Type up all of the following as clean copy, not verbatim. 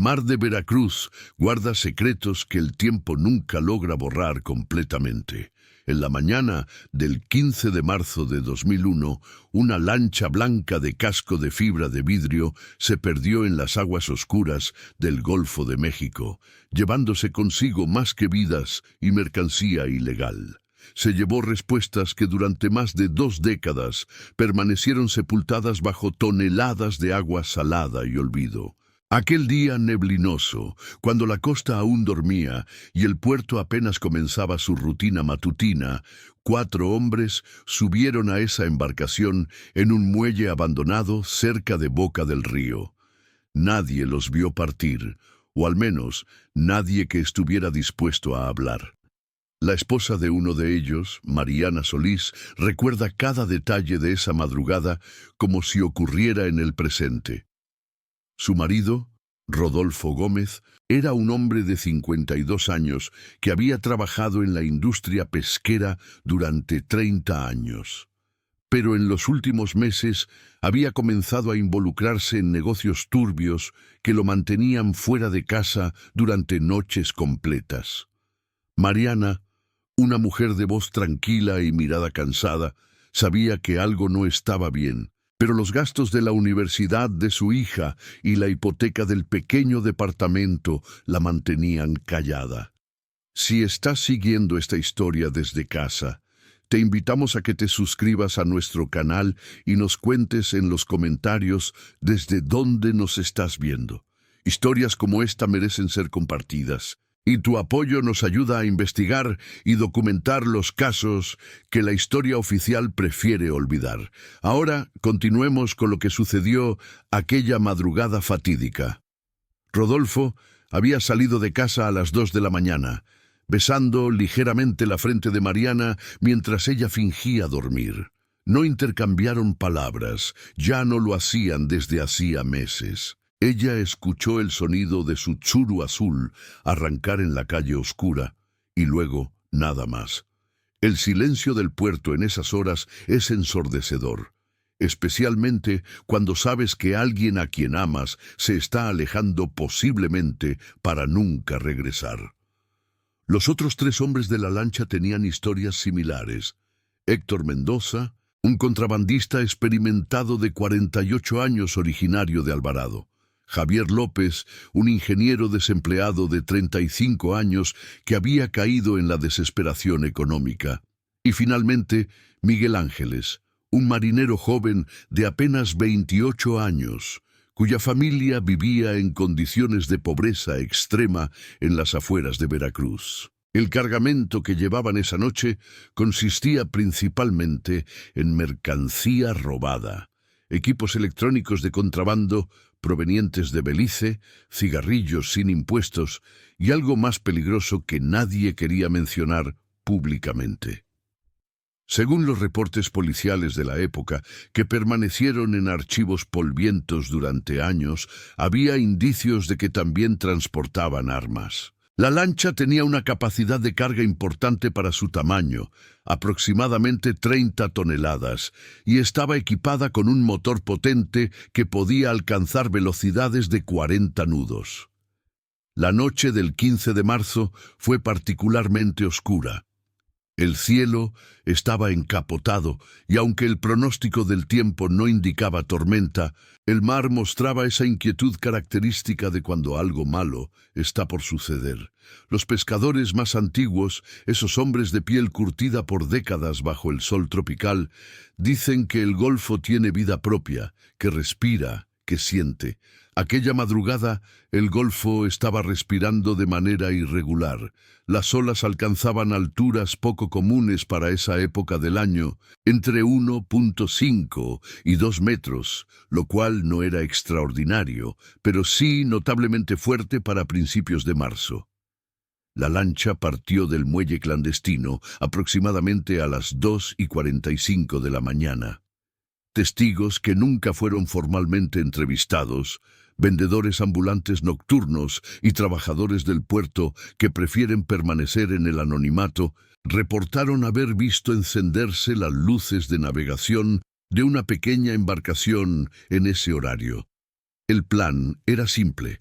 mar de Veracruz guarda secretos que el tiempo nunca logra borrar completamente. En la mañana del 15 de marzo de 2001, una lancha blanca de casco de fibra de vidrio se perdió en las aguas oscuras del Golfo de México, llevándose consigo más que vidas y mercancía ilegal. Se llevó respuestas que durante más de 2 décadas permanecieron sepultadas bajo toneladas de agua salada y olvido. Aquel día neblinoso, cuando la costa aún dormía y el puerto apenas comenzaba su rutina matutina, 4 hombres subieron a esa embarcación en un muelle abandonado cerca de Boca del Río. Nadie los vio partir, o al menos nadie que estuviera dispuesto a hablar. La esposa de uno de ellos, Mariana Solís, recuerda cada detalle de esa madrugada como si ocurriera en el presente. Su marido, Rodolfo Gómez, era un hombre de 52 años que había trabajado en la industria pesquera durante 30 años. Pero en los últimos meses había comenzado a involucrarse en negocios turbios que lo mantenían fuera de casa durante noches completas. Mariana, una mujer de voz tranquila y mirada cansada, sabía que algo no estaba bien. Pero los gastos de la universidad de su hija y la hipoteca del pequeño departamento la mantenían callada. Si estás siguiendo esta historia desde casa, te invitamos a que te suscribas a nuestro canal y nos cuentes en los comentarios desde dónde nos estás viendo. Historias como esta merecen ser compartidas. Y tu apoyo nos ayuda a investigar y documentar los casos que la historia oficial prefiere olvidar. Ahora continuemos con lo que sucedió aquella madrugada fatídica. Rodolfo había salido de casa a las 2 de la mañana, besando ligeramente la frente de Mariana mientras ella fingía dormir. No intercambiaron palabras, ya no lo hacían desde hacía meses. Ella escuchó el sonido de su Tsuru azul arrancar en la calle oscura, y luego nada más. El silencio del puerto en esas horas es ensordecedor, especialmente cuando sabes que alguien a quien amas se está alejando posiblemente para nunca regresar. Los otros 3 hombres de la lancha tenían historias similares. Héctor Mendoza, un contrabandista experimentado de 48 años originario de Alvarado. Javier López, un ingeniero desempleado de 35 años que había caído en la desesperación económica. Y finalmente, Miguel Ángeles, un marinero joven de apenas 28 años, cuya familia vivía en condiciones de pobreza extrema en las afueras de Veracruz. El cargamento que llevaban esa noche consistía principalmente en mercancía robada, equipos electrónicos de contrabando provenientes de Belice, cigarrillos sin impuestos y algo más peligroso que nadie quería mencionar públicamente. Según los reportes policiales de la época, que permanecieron en archivos polvientos durante años, había indicios de que también transportaban armas. La lancha tenía una capacidad de carga importante para su tamaño, aproximadamente 30 toneladas, y estaba equipada con un motor potente que podía alcanzar velocidades de 40 nudos. La noche del 15 de marzo fue particularmente oscura. El cielo estaba encapotado y aunque el pronóstico del tiempo no indicaba tormenta, el mar mostraba esa inquietud característica de cuando algo malo está por suceder. Los pescadores más antiguos, esos hombres de piel curtida por décadas bajo el sol tropical, dicen que el Golfo tiene vida propia, que respira, que siente. Aquella madrugada, el Golfo estaba respirando de manera irregular. Las olas alcanzaban alturas poco comunes para esa época del año, entre 1.5 y 2 metros, lo cual no era extraordinario, pero sí notablemente fuerte para principios de marzo. La lancha partió del muelle clandestino aproximadamente a las 2:45 de la mañana. Testigos que nunca fueron formalmente entrevistados, vendedores ambulantes nocturnos y trabajadores del puerto que prefieren permanecer en el anonimato, reportaron haber visto encenderse las luces de navegación de una pequeña embarcación en ese horario. El plan era simple: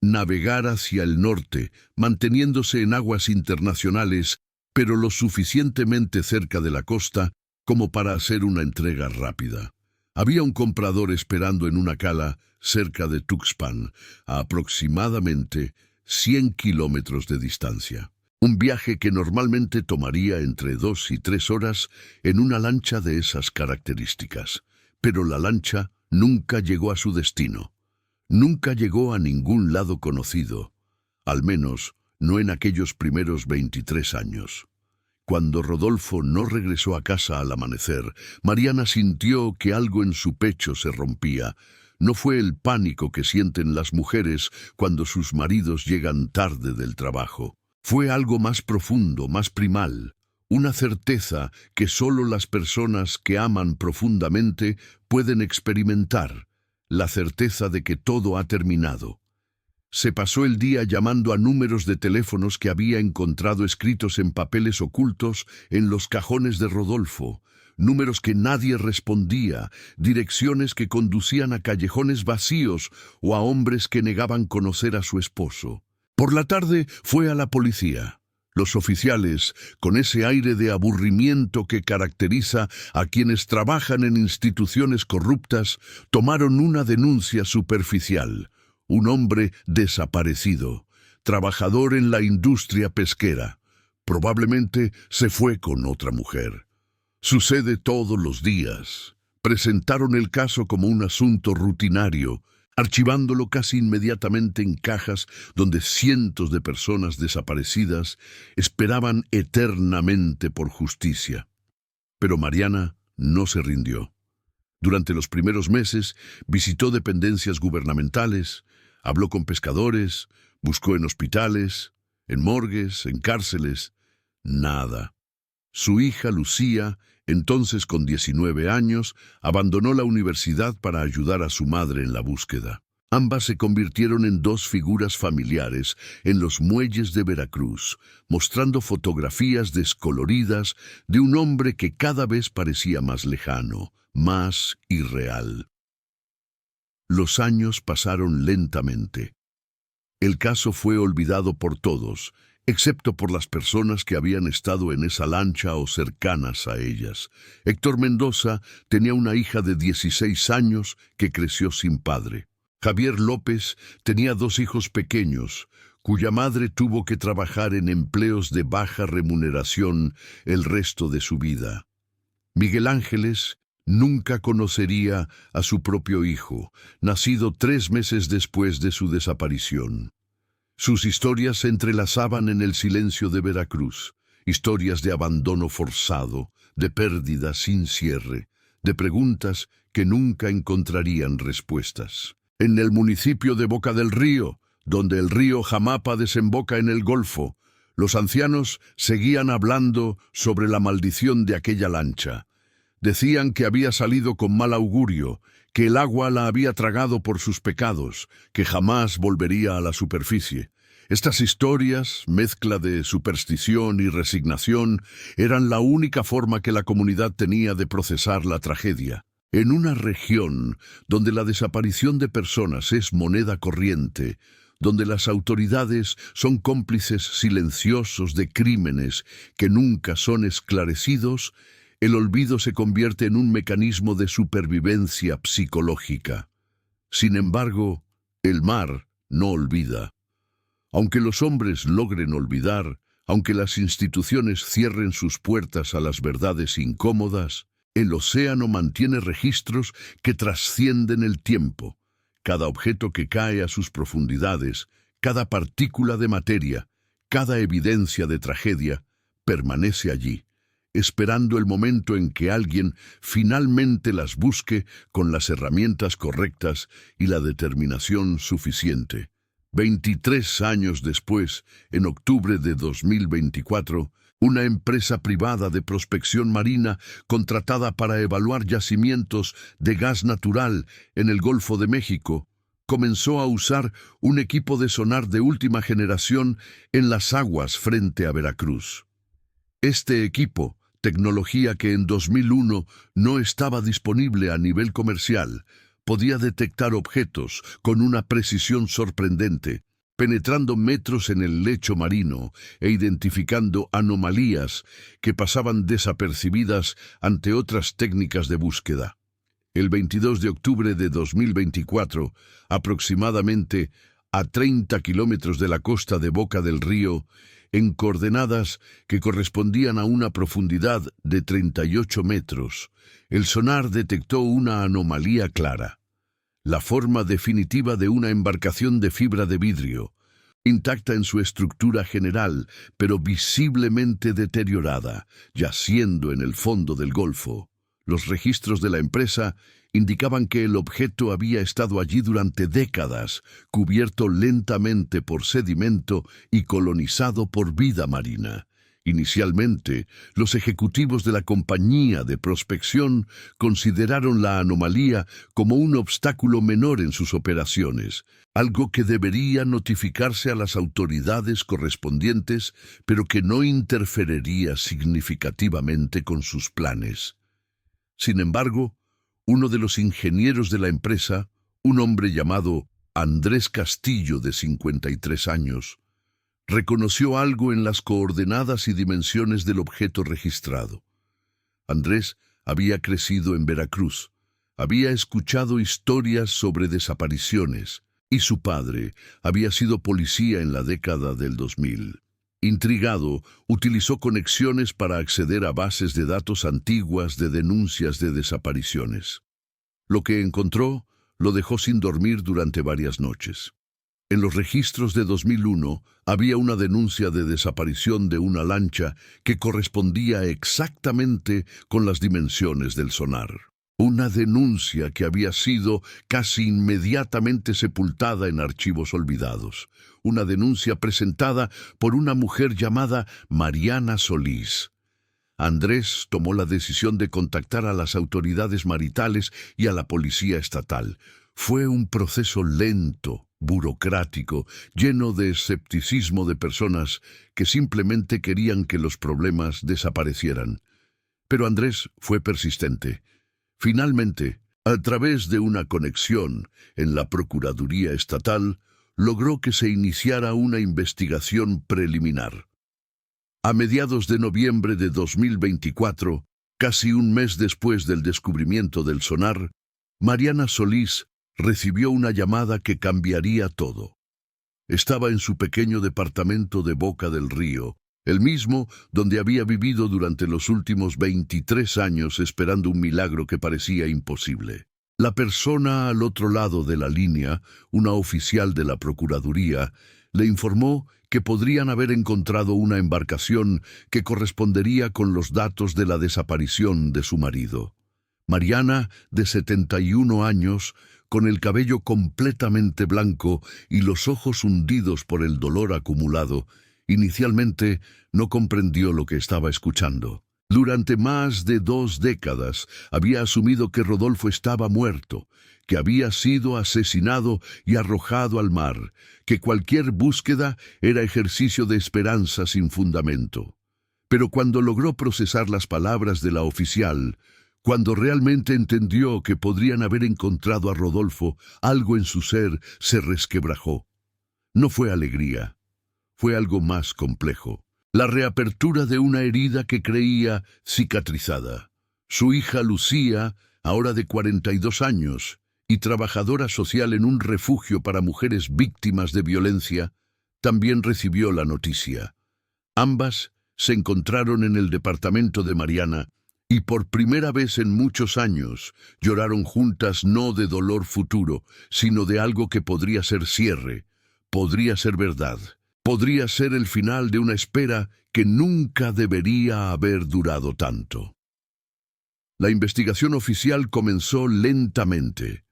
navegar hacia el norte, manteniéndose en aguas internacionales, pero lo suficientemente cerca de la costa como para hacer una entrega rápida. Había un comprador esperando en una cala cerca de Tuxpan, a aproximadamente 100 kilómetros de distancia. Un viaje que normalmente tomaría entre 2 y 3 horas en una lancha de esas características. Pero la lancha nunca llegó a su destino. Nunca llegó a ningún lado conocido, al menos no en aquellos primeros 23 años. Cuando Rodolfo no regresó a casa al amanecer, Mariana sintió que algo en su pecho se rompía. No fue el pánico que sienten las mujeres cuando sus maridos llegan tarde del trabajo. Fue algo más profundo, más primal, una certeza que solo las personas que aman profundamente pueden experimentar, la certeza de que todo ha terminado. Se pasó el día llamando a números de teléfonos que había encontrado escritos en papeles ocultos en los cajones de Rodolfo, números que nadie respondía, direcciones que conducían a callejones vacíos o a hombres que negaban conocer a su esposo. Por la tarde fue a la policía. Los oficiales, con ese aire de aburrimiento que caracteriza a quienes trabajan en instituciones corruptas, tomaron una denuncia superficial. Un hombre desaparecido, trabajador en la industria pesquera. Probablemente se fue con otra mujer. Sucede todos los días. Presentaron el caso como un asunto rutinario, archivándolo casi inmediatamente en cajas donde cientos de personas desaparecidas esperaban eternamente por justicia. Pero Mariana no se rindió. Durante los primeros meses visitó dependencias gubernamentales, habló con pescadores, buscó en hospitales, en morgues, en cárceles. Nada. Su hija Lucía, entonces con 19 años, abandonó la universidad para ayudar a su madre en la búsqueda. Ambas se convirtieron en dos figuras familiares en los muelles de Veracruz, mostrando fotografías descoloridas de un hombre que cada vez parecía más lejano, más irreal. Los años pasaron lentamente. El caso fue olvidado por todos, excepto por las personas que habían estado en esa lancha o cercanas a ellas. Héctor Mendoza tenía una hija de 16 años que creció sin padre. Javier López tenía 2 hijos pequeños, cuya madre tuvo que trabajar en empleos de baja remuneración el resto de su vida. Miguel Ángeles nunca conocería a su propio hijo, nacido 3 meses después de su desaparición. Sus historias se entrelazaban en el silencio de Veracruz, historias de abandono forzado, de pérdidas sin cierre, de preguntas que nunca encontrarían respuestas. En el municipio de Boca del Río, donde el río Jamapa desemboca en el Golfo, los ancianos seguían hablando sobre la maldición de aquella lancha. Decían que había salido con mal augurio, que el agua la había tragado por sus pecados, que jamás volvería a la superficie. Estas historias, mezcla de superstición y resignación, eran la única forma que la comunidad tenía de procesar la tragedia. En una región donde la desaparición de personas es moneda corriente, donde las autoridades son cómplices silenciosos de crímenes que nunca son esclarecidos, el olvido se convierte en un mecanismo de supervivencia psicológica. Sin embargo, el mar no olvida. Aunque los hombres logren olvidar, aunque las instituciones cierren sus puertas a las verdades incómodas, el océano mantiene registros que trascienden el tiempo. Cada objeto que cae a sus profundidades, cada partícula de materia, cada evidencia de tragedia, permanece allí, esperando el momento en que alguien finalmente las busque con las herramientas correctas y la determinación suficiente. 23 años después, en octubre de 2024, una empresa privada de prospección marina contratada para evaluar yacimientos de gas natural en el Golfo de México comenzó a usar un equipo de sonar de última generación en las aguas frente a Veracruz. Este equipo, tecnología que en 2001 no estaba disponible a nivel comercial, podía detectar objetos con una precisión sorprendente, penetrando metros en el lecho marino e identificando anomalías que pasaban desapercibidas ante otras técnicas de búsqueda. El 22 de octubre de 2024, aproximadamente a 30 kilómetros de la costa de Boca del Río, en coordenadas que correspondían a una profundidad de 38 metros, el sonar detectó una anomalía clara: la forma definitiva de una embarcación de fibra de vidrio, intacta en su estructura general, pero visiblemente deteriorada, yaciendo en el fondo del Golfo. Los registros de la empresa indicaban que el objeto había estado allí durante décadas, cubierto lentamente por sedimento y colonizado por vida marina. Inicialmente, los ejecutivos de la compañía de prospección consideraron la anomalía como un obstáculo menor en sus operaciones, algo que debería notificarse a las autoridades correspondientes, pero que no interferiría significativamente con sus planes. Sin embargo, uno de los ingenieros de la empresa, un hombre llamado Andrés Castillo, de 53 años, reconoció algo en las coordenadas y dimensiones del objeto registrado. Andrés había crecido en Veracruz, había escuchado historias sobre desapariciones, y su padre había sido policía en la década del 2000. Intrigado, utilizó conexiones para acceder a bases de datos antiguas de denuncias de desapariciones. Lo que encontró lo dejó sin dormir durante varias noches. En los registros de 2001 había una denuncia de desaparición de una lancha que correspondía exactamente con las dimensiones del sonar. Una denuncia que había sido casi inmediatamente sepultada en archivos olvidados. Una denuncia presentada por una mujer llamada Mariana Solís. Andrés tomó la decisión de contactar a las autoridades maritales y a la policía estatal. Fue un proceso lento, burocrático, lleno de escepticismo de personas que simplemente querían que los problemas desaparecieran. Pero Andrés fue persistente. Finalmente, a través de una conexión en la Procuraduría Estatal, logró que se iniciara una investigación preliminar. A mediados de noviembre de 2024, casi un mes después del descubrimiento del sonar, Mariana Solís recibió una llamada que cambiaría todo. Estaba en su pequeño departamento de Boca del Río, el mismo donde había vivido durante los últimos 23 años esperando un milagro que parecía imposible. La persona al otro lado de la línea, una oficial de la Procuraduría, le informó que podrían haber encontrado una embarcación que correspondería con los datos de la desaparición de su marido. Mariana, de 71 años, con el cabello completamente blanco y los ojos hundidos por el dolor acumulado, inicialmente no comprendió lo que estaba escuchando. Durante más de 2 décadas había asumido que Rodolfo estaba muerto, que había sido asesinado y arrojado al mar, que cualquier búsqueda era ejercicio de esperanza sin fundamento. Pero cuando logró procesar las palabras de la oficial, cuando realmente entendió que podrían haber encontrado a Rodolfo, algo en su ser se resquebrajó. No fue alegría, fue algo más complejo. La reapertura de una herida que creía cicatrizada. Su hija Lucía, ahora de 42 años, y trabajadora social en un refugio para mujeres víctimas de violencia, también recibió la noticia. Ambas se encontraron en el departamento de Mariana y por primera vez en muchos años lloraron juntas, no de dolor futuro, sino de algo que podría ser cierre, podría ser verdad. Podría ser el final de una espera que nunca debería haber durado tanto. La investigación oficial comenzó lentamente.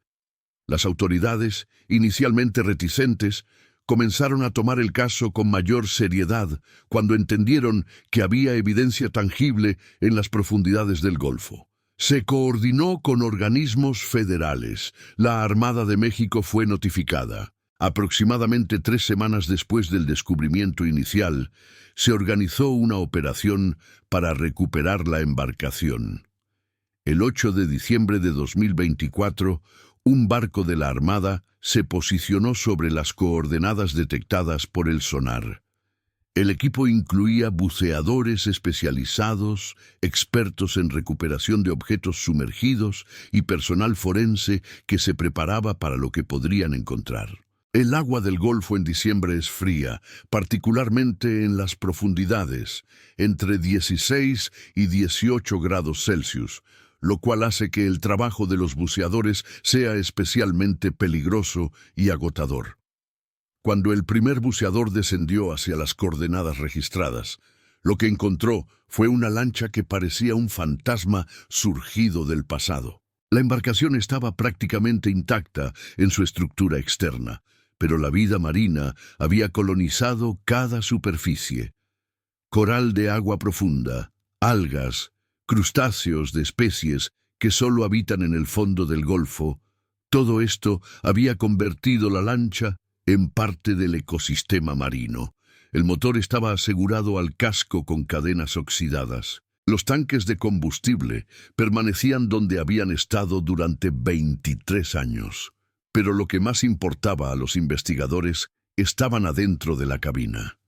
Las autoridades, inicialmente reticentes, comenzaron a tomar el caso con mayor seriedad cuando entendieron que había evidencia tangible en las profundidades del Golfo. Se coordinó con organismos federales. La Armada de México fue notificada. Aproximadamente 3 semanas después del descubrimiento inicial, se organizó una operación para recuperar la embarcación. El 8 de diciembre de 2024, Un barco de la Armada se posicionó sobre las coordenadas detectadas por el sonar. El equipo incluía buceadores especializados, expertos en recuperación de objetos sumergidos y personal forense que se preparaba para lo que podrían encontrar. El agua del Golfo en diciembre es fría, particularmente en las profundidades, entre 16 y 18 grados Celsius, lo cual hace que el trabajo de los buceadores sea especialmente peligroso y agotador. Cuando el primer buceador descendió hacia las coordenadas registradas, lo que encontró fue una lancha que parecía un fantasma surgido del pasado. La embarcación estaba prácticamente intacta en su estructura externa, pero la vida marina había colonizado cada superficie. Coral de agua profunda, algas, crustáceos de especies que solo habitan en el fondo del Golfo, todo esto había convertido la lancha en parte del ecosistema marino. El motor estaba asegurado al casco con cadenas oxidadas. Los tanques de combustible permanecían donde habían estado durante 23 años. Pero lo que más importaba a los investigadores estaban adentro de la cabina.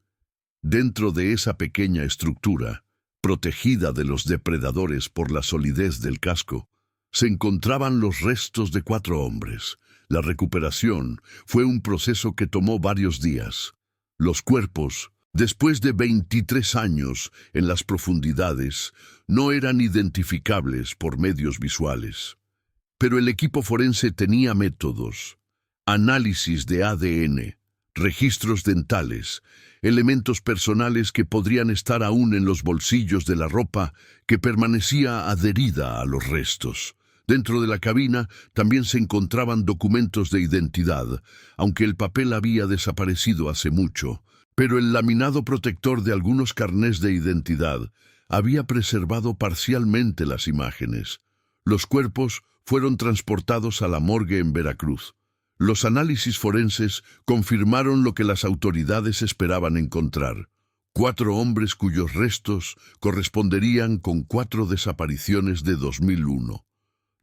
Dentro de esa pequeña estructura, protegida de los depredadores por la solidez del casco, se encontraban los restos de 4 hombres. La recuperación fue un proceso que tomó varios días. Los cuerpos, después de 23 años en las profundidades, no eran identificables por medios visuales. Pero el equipo forense tenía métodos: análisis de ADN, registros dentales, elementos personales que podrían estar aún en los bolsillos de la ropa que permanecía adherida a los restos. Dentro de la cabina también se encontraban documentos de identidad, aunque el papel había desaparecido hace mucho, pero el laminado protector de algunos carnés de identidad había preservado parcialmente las imágenes. Los cuerpos fueron transportados a la morgue en Veracruz. Los análisis forenses confirmaron lo que las autoridades esperaban encontrar: 4 hombres cuyos restos corresponderían con 4 desapariciones de 2001.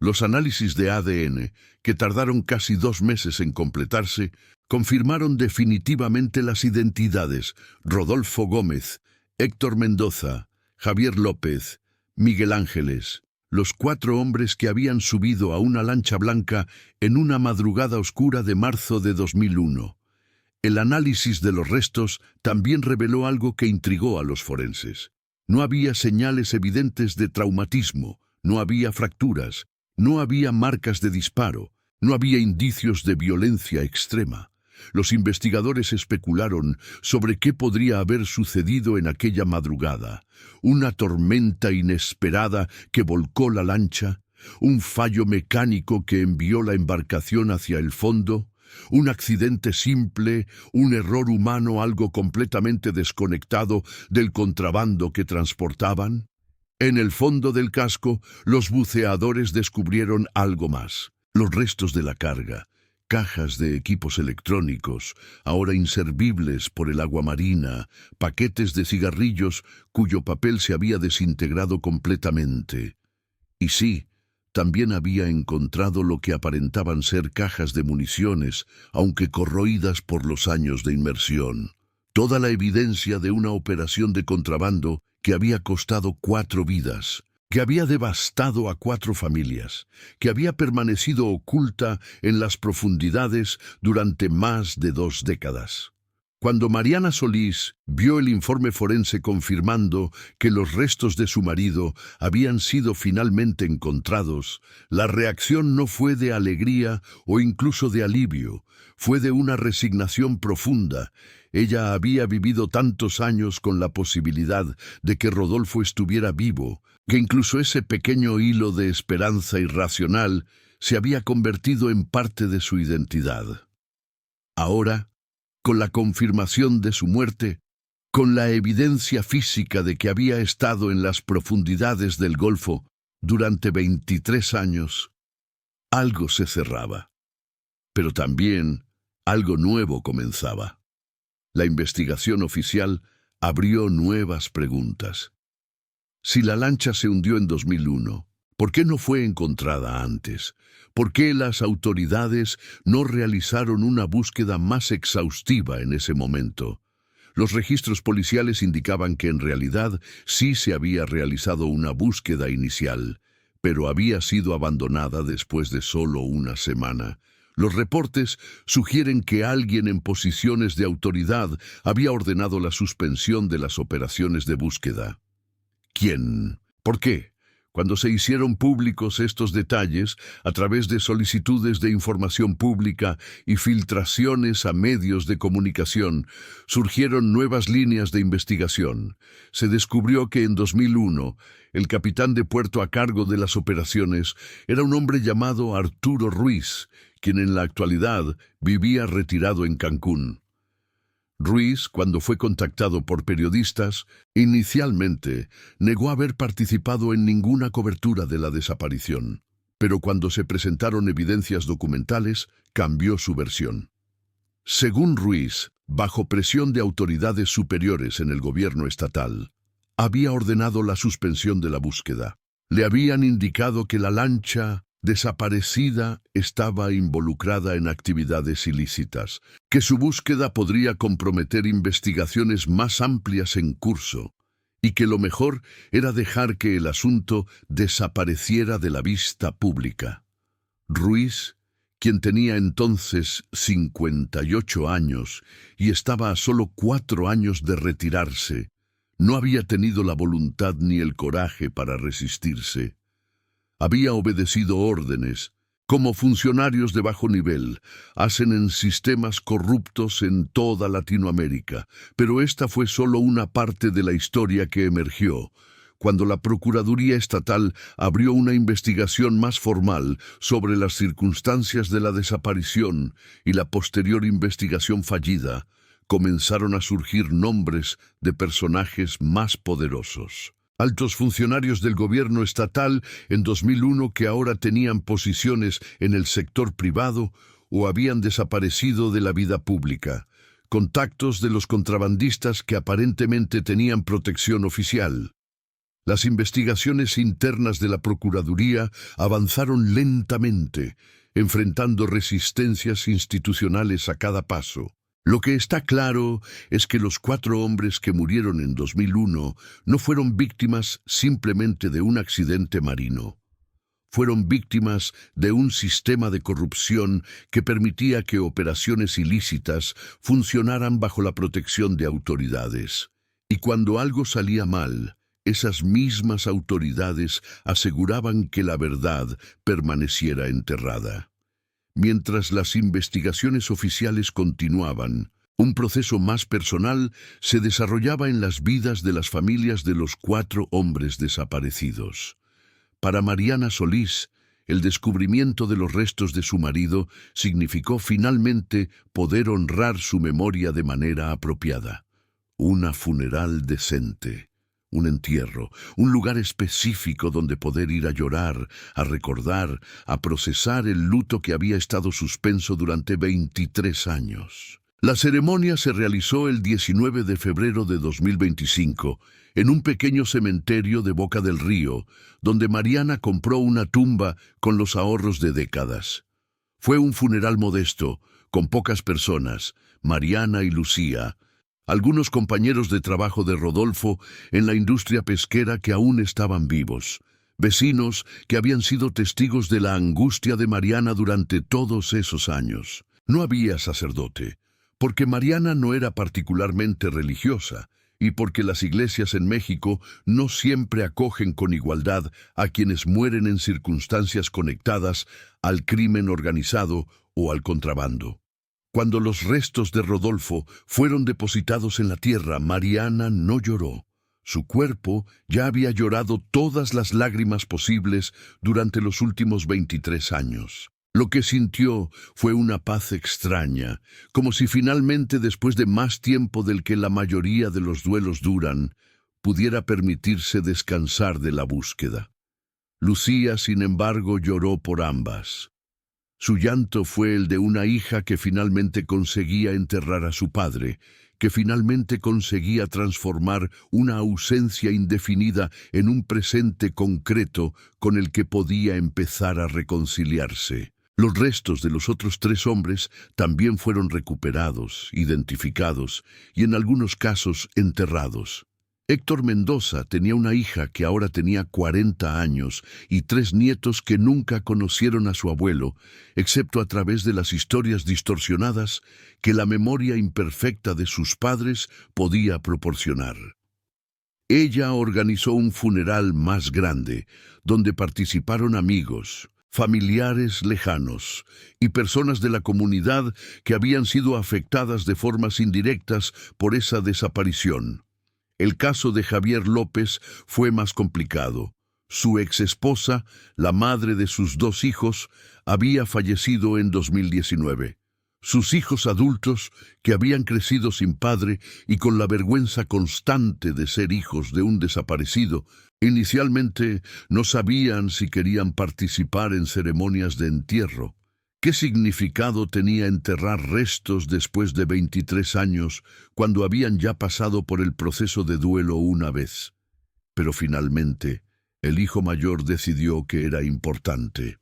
Los análisis de ADN, que tardaron casi 2 meses en completarse, confirmaron definitivamente las identidades: Rodolfo Gómez, Héctor Mendoza, Javier López, Miguel Ángeles, los 4 hombres que habían subido a una lancha blanca en una madrugada oscura de marzo de 2001. El análisis de los restos también reveló algo que intrigó a los forenses. No había señales evidentes de traumatismo, no había fracturas, no había marcas de disparo, no había indicios de violencia extrema. Los investigadores especularon sobre qué podría haber sucedido en aquella madrugada: una tormenta inesperada que volcó la lancha, un fallo mecánico que envió la embarcación hacia el fondo, un accidente simple, un error humano, algo completamente desconectado del contrabando que transportaban. En el fondo del casco, los buceadores descubrieron algo más: los restos de la carga. Cajas de equipos electrónicos, ahora inservibles por el agua marina, paquetes de cigarrillos cuyo papel se había desintegrado completamente. Y sí, también había encontrado lo que aparentaban ser cajas de municiones, aunque corroídas por los años de inmersión. Toda la evidencia de una operación de contrabando que había costado 4 vidas, que había devastado a 4 familias, que había permanecido oculta en las profundidades durante más de 2 décadas. Cuando Mariana Solís vio el informe forense confirmando que los restos de su marido habían sido finalmente encontrados, la reacción no fue de alegría o incluso de alivio, fue de una resignación profunda. Ella había vivido tantos años con la posibilidad de que Rodolfo estuviera vivo, que incluso ese pequeño hilo de esperanza irracional se había convertido en parte de su identidad. Ahora, con la confirmación de su muerte, con la evidencia física de que había estado en las profundidades del Golfo durante 23 años, algo se cerraba. Pero también algo nuevo comenzaba. La investigación oficial abrió nuevas preguntas. Si la lancha se hundió en 2001, ¿Por qué no fue encontrada antes? ¿Por qué las autoridades no realizaron una búsqueda más exhaustiva en ese momento? Los registros policiales indicaban que en realidad sí se había realizado una búsqueda inicial, pero había sido abandonada después de solo una semana. Los reportes sugieren que alguien en posiciones de autoridad había ordenado la suspensión de las operaciones de búsqueda. ¿Quién? ¿Por qué? Cuando se hicieron públicos estos detalles, a través de solicitudes de información pública y filtraciones a medios de comunicación, surgieron nuevas líneas de investigación. Se descubrió que en 2001, el capitán de puerto a cargo de las operaciones era un hombre llamado Arturo Ruiz, quien en la actualidad vivía retirado en Cancún. Ruiz, cuando fue contactado por periodistas, inicialmente negó haber participado en ninguna cobertura de la desaparición, pero cuando se presentaron evidencias documentales, cambió su versión. Según Ruiz, bajo presión de autoridades superiores en el gobierno estatal, había ordenado la suspensión de la búsqueda. Le habían indicado que la lancha desaparecida estaba involucrada en actividades ilícitas, que su búsqueda podría comprometer investigaciones más amplias en curso, y que lo mejor era dejar que el asunto desapareciera de la vista pública. Ruiz, quien tenía entonces 58 años y estaba a solo 4 años de retirarse, no había tenido la voluntad ni el coraje para resistirse. Había obedecido órdenes, como funcionarios de bajo nivel hacen en sistemas corruptos en toda Latinoamérica, pero esta fue solo una parte de la historia que emergió cuando la Procuraduría Estatal abrió una investigación más formal sobre las circunstancias de la desaparición y la posterior investigación fallida. Comenzaron a surgir nombres de personajes más poderosos. Altos funcionarios del gobierno estatal en 2001 que ahora tenían posiciones en el sector privado o habían desaparecido de la vida pública. Contactos de los contrabandistas que aparentemente tenían protección oficial. Las investigaciones internas de la Procuraduría avanzaron lentamente, enfrentando resistencias institucionales a cada paso. Lo que está claro es que los 4 hombres que murieron en 2001 no fueron víctimas simplemente de un accidente marino. Fueron víctimas de un sistema de corrupción que permitía que operaciones ilícitas funcionaran bajo la protección de autoridades. Y cuando algo salía mal, esas mismas autoridades aseguraban que la verdad permaneciera enterrada. Mientras las investigaciones oficiales continuaban, un proceso más personal se desarrollaba en las vidas de las familias de los 4 hombres desaparecidos. Para Mariana Solís, el descubrimiento de los restos de su marido significó finalmente poder honrar su memoria de manera apropiada. Una funeral decente. Un entierro, un lugar específico donde poder ir a llorar, a recordar, a procesar el luto que había estado suspenso durante 23 años. La ceremonia se realizó el 19 de febrero de 2025 en un pequeño cementerio de Boca del Río, donde Mariana compró una tumba con los ahorros de décadas. Fue un funeral modesto, con pocas personas, Mariana y Lucía, algunos compañeros de trabajo de Rodolfo en la industria pesquera que aún estaban vivos, vecinos que habían sido testigos de la angustia de Mariana durante todos esos años. No había sacerdote, porque Mariana no era particularmente religiosa y porque las iglesias en México no siempre acogen con igualdad a quienes mueren en circunstancias conectadas al crimen organizado o al contrabando. Cuando los restos de Rodolfo fueron depositados en la tierra, Mariana no lloró. Su cuerpo ya había llorado todas las lágrimas posibles durante los últimos 23 años. Lo que sintió fue una paz extraña, como si finalmente, después de más tiempo del que la mayoría de los duelos duran, pudiera permitirse descansar de la búsqueda. Lucía, sin embargo, lloró por ambas. Su llanto fue el de una hija que finalmente conseguía enterrar a su padre, que finalmente conseguía transformar una ausencia indefinida en un presente concreto con el que podía empezar a reconciliarse. Los restos de los otros 3 hombres también fueron recuperados, identificados y en algunos casos enterrados. Héctor Mendoza tenía una hija que ahora tenía 40 años y 3 nietos que nunca conocieron a su abuelo, excepto a través de las historias distorsionadas que la memoria imperfecta de sus padres podía proporcionar. Ella organizó un funeral más grande, donde participaron amigos, familiares lejanos y personas de la comunidad que habían sido afectadas de formas indirectas por esa desaparición. El caso de Javier López fue más complicado. Su exesposa, la madre de sus 2 hijos, había fallecido en 2019. Sus hijos adultos, que habían crecido sin padre y con la vergüenza constante de ser hijos de un desaparecido, inicialmente no sabían si querían participar en ceremonias de entierro. ¿Qué significado tenía enterrar restos después de 23 años, cuando habían ya pasado por el proceso de duelo una vez? Pero finalmente, el hijo mayor decidió que era importante.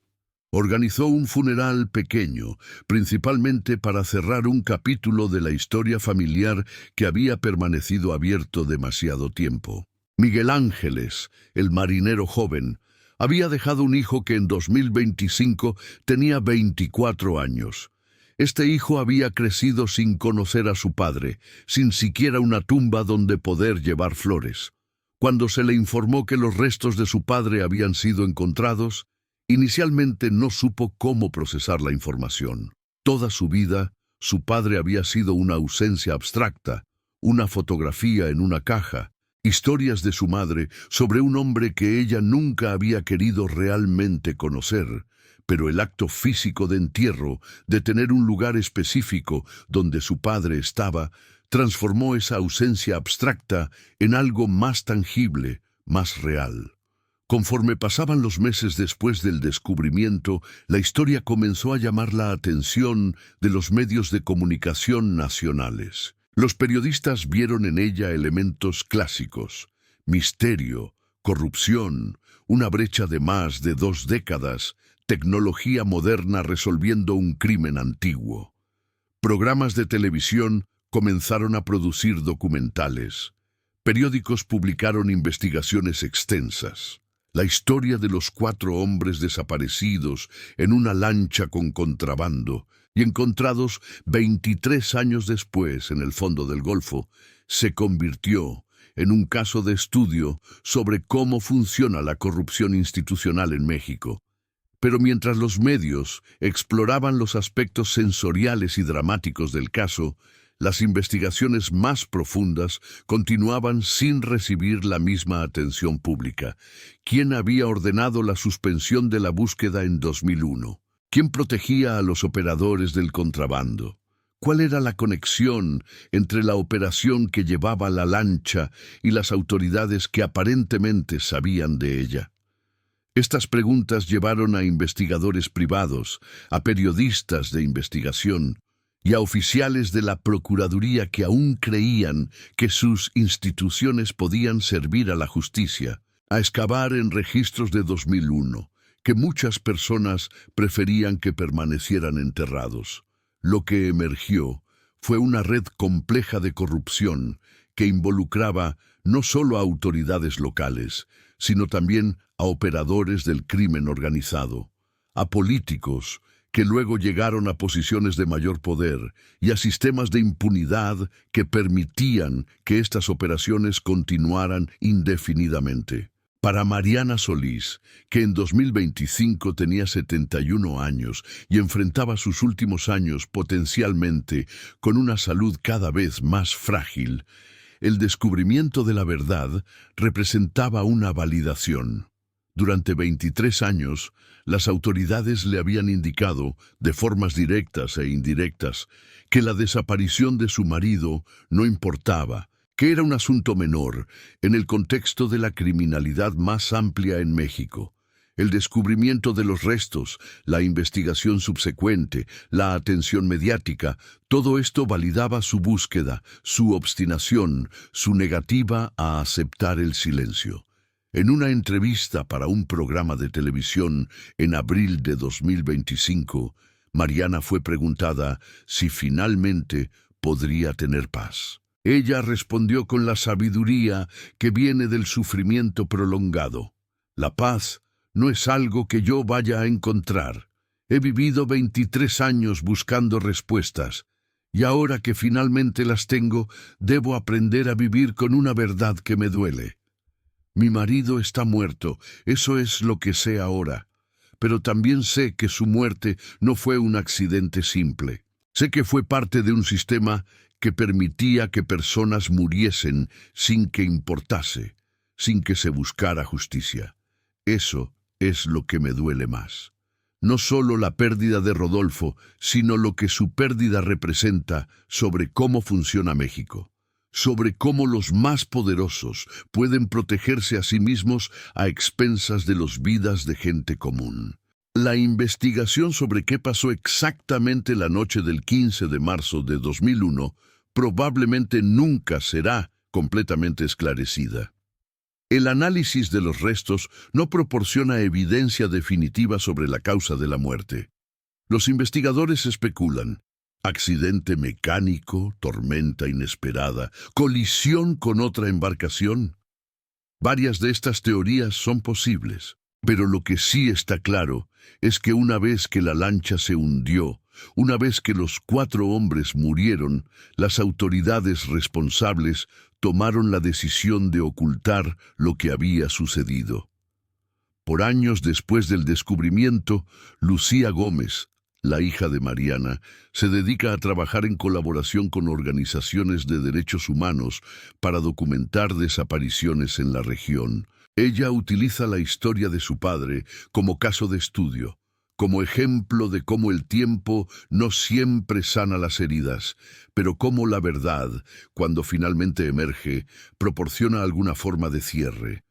Organizó un funeral pequeño, principalmente para cerrar un capítulo de la historia familiar que había permanecido abierto demasiado tiempo. Miguel Ángeles, el marinero joven, había dejado un hijo que en 2025 tenía 24 años. Este hijo había crecido sin conocer a su padre, sin siquiera una tumba donde poder llevar flores. Cuando se le informó que los restos de su padre habían sido encontrados, inicialmente no supo cómo procesar la información. Toda su vida, su padre había sido una ausencia abstracta, una fotografía en una caja, historias de su madre sobre un hombre que ella nunca había querido realmente conocer, pero el acto físico de entierro, de tener un lugar específico donde su padre estaba, transformó esa ausencia abstracta en algo más tangible, más real. Conforme pasaban los meses después del descubrimiento, la historia comenzó a llamar la atención de los medios de comunicación nacionales. Los periodistas vieron en ella elementos clásicos: misterio, corrupción, una brecha de más de 2 décadas, tecnología moderna resolviendo un crimen antiguo. Programas de televisión comenzaron a producir documentales. Periódicos publicaron investigaciones extensas. La historia de los 4 hombres desaparecidos en una lancha con contrabando y encontrados 23 años después en el fondo del Golfo, se convirtió en un caso de estudio sobre cómo funciona la corrupción institucional en México. Pero mientras los medios exploraban los aspectos sensoriales y dramáticos del caso, las investigaciones más profundas continuaban sin recibir la misma atención pública. ¿Quién había ordenado la suspensión de la búsqueda en 2001? ¿Quién protegía a los operadores del contrabando? ¿Cuál era la conexión entre la operación que llevaba la lancha y las autoridades que aparentemente sabían de ella? Estas preguntas llevaron a investigadores privados, a periodistas de investigación y a oficiales de la Procuraduría que aún creían que sus instituciones podían servir a la justicia, a excavar en registros de 2001, que muchas personas preferían que permanecieran enterrados. Lo que emergió fue una red compleja de corrupción que involucraba no solo a autoridades locales, sino también a operadores del crimen organizado, a políticos que luego llegaron a posiciones de mayor poder y a sistemas de impunidad que permitían que estas operaciones continuaran indefinidamente. Para Mariana Solís, que en 2025 tenía 71 años y enfrentaba sus últimos años potencialmente con una salud cada vez más frágil, el descubrimiento de la verdad representaba una validación. Durante 23 años, las autoridades le habían indicado, de formas directas e indirectas, que la desaparición de su marido no importaba, que era un asunto menor en el contexto de la criminalidad más amplia en México. El descubrimiento de los restos, la investigación subsecuente, la atención mediática, todo esto validaba su búsqueda, su obstinación, su negativa a aceptar el silencio. En una entrevista para un programa de televisión en abril de 2025, Mariana fue preguntada si finalmente podría tener paz. Ella respondió con la sabiduría que viene del sufrimiento prolongado. La paz no es algo que yo vaya a encontrar. He vivido 23 años buscando respuestas, y ahora que finalmente las tengo, debo aprender a vivir con una verdad que me duele. Mi marido está muerto, eso es lo que sé ahora, pero también sé que su muerte no fue un accidente simple. Sé que fue parte de un sistema que permitía que personas muriesen sin que importase, sin que se buscara justicia. Eso es lo que me duele más. No solo la pérdida de Rodolfo, sino lo que su pérdida representa sobre cómo funciona México, sobre cómo los más poderosos pueden protegerse a sí mismos a expensas de las vidas de gente común. La investigación sobre qué pasó exactamente la noche del 15 de marzo de 2001 probablemente nunca será completamente esclarecida. El análisis de los restos no proporciona evidencia definitiva sobre la causa de la muerte. Los investigadores especulan: accidente mecánico, tormenta inesperada, colisión con otra embarcación. Varias de estas teorías son posibles, pero lo que sí está claro es que una vez que la lancha se hundió, una vez que los 4 hombres murieron, las autoridades responsables tomaron la decisión de ocultar lo que había sucedido. Por años después del descubrimiento, Lucía Gómez, la hija de Mariana, se dedica a trabajar en colaboración con organizaciones de derechos humanos para documentar desapariciones en la región. Ella utiliza la historia de su padre como caso de estudio, como ejemplo de cómo el tiempo no siempre sana las heridas, pero cómo la verdad, cuando finalmente emerge, proporciona alguna forma de cierre.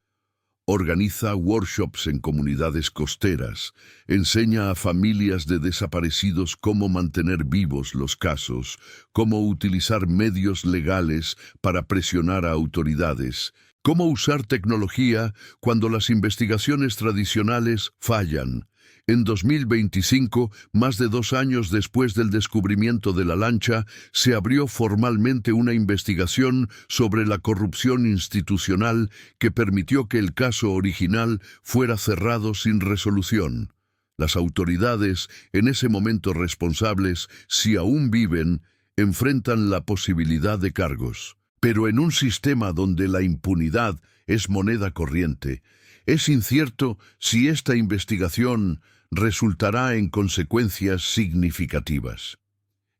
Organiza workshops en comunidades costeras, enseña a familias de desaparecidos cómo mantener vivos los casos, cómo utilizar medios legales para presionar a autoridades, cómo usar tecnología cuando las investigaciones tradicionales fallan. En 2025, más de 2 años después del descubrimiento de la lancha, se abrió formalmente una investigación sobre la corrupción institucional que permitió que el caso original fuera cerrado sin resolución. Las autoridades, en ese momento responsables, si aún viven, enfrentan la posibilidad de cargos. Pero en un sistema donde la impunidad es moneda corriente, es incierto si esta investigación resultará en consecuencias significativas.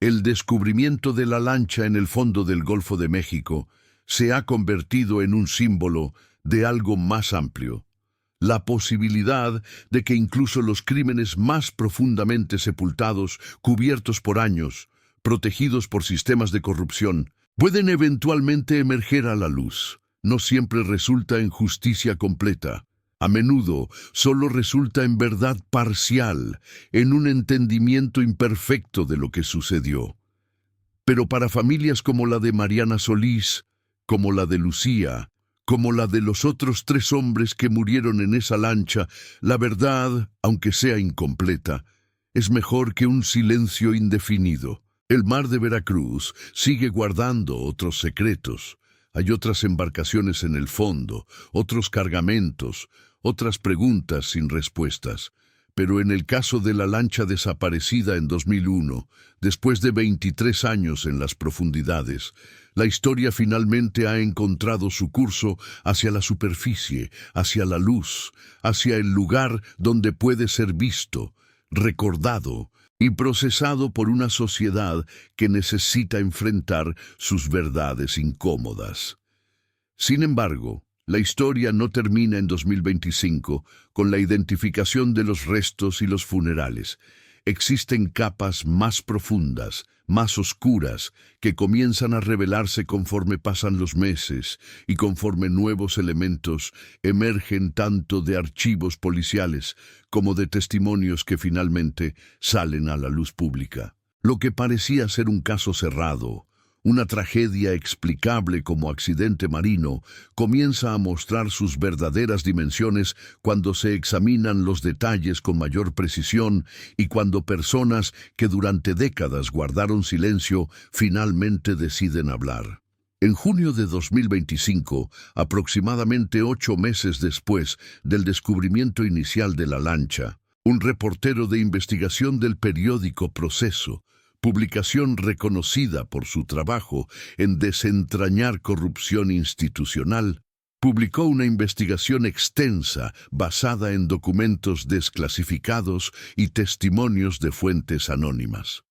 El descubrimiento de la lancha en el fondo del Golfo de México se ha convertido en un símbolo de algo más amplio. La posibilidad de que incluso los crímenes más profundamente sepultados, cubiertos por años, protegidos por sistemas de corrupción, pueden eventualmente emerger a la luz. No siempre resulta en justicia completa. A menudo solo resulta en verdad parcial, en un entendimiento imperfecto de lo que sucedió. Pero para familias como la de Mariana Solís, como la de Lucía, como la de los otros 3 hombres que murieron en esa lancha, la verdad, aunque sea incompleta, es mejor que un silencio indefinido. El mar de Veracruz sigue guardando otros secretos. Hay otras embarcaciones en el fondo, otros cargamentos, otras preguntas sin respuestas. Pero en el caso de la lancha desaparecida en 2001, después de 23 años en las profundidades, la historia finalmente ha encontrado su curso hacia la superficie, hacia la luz, hacia el lugar donde puede ser visto, recordado y procesado por una sociedad que necesita enfrentar sus verdades incómodas. Sin embargo, la historia no termina en 2025 con la identificación de los restos y los funerales. existen capas más profundas, más oscuras, que comienzan a revelarse conforme pasan los meses y conforme nuevos elementos emergen tanto de archivos policiales como de testimonios que finalmente salen a la luz pública. Lo que parecía ser un caso cerrado, una tragedia explicable como accidente marino, comienza a mostrar sus verdaderas dimensiones cuando se examinan los detalles con mayor precisión y cuando personas que durante décadas guardaron silencio finalmente deciden hablar. En junio de 2025, aproximadamente 8 meses después del descubrimiento inicial de la lancha, un reportero de investigación del periódico Proceso, publicación reconocida por su trabajo en desentrañar corrupción institucional, publicó una investigación extensa basada en documentos desclasificados y testimonios de fuentes anónimas.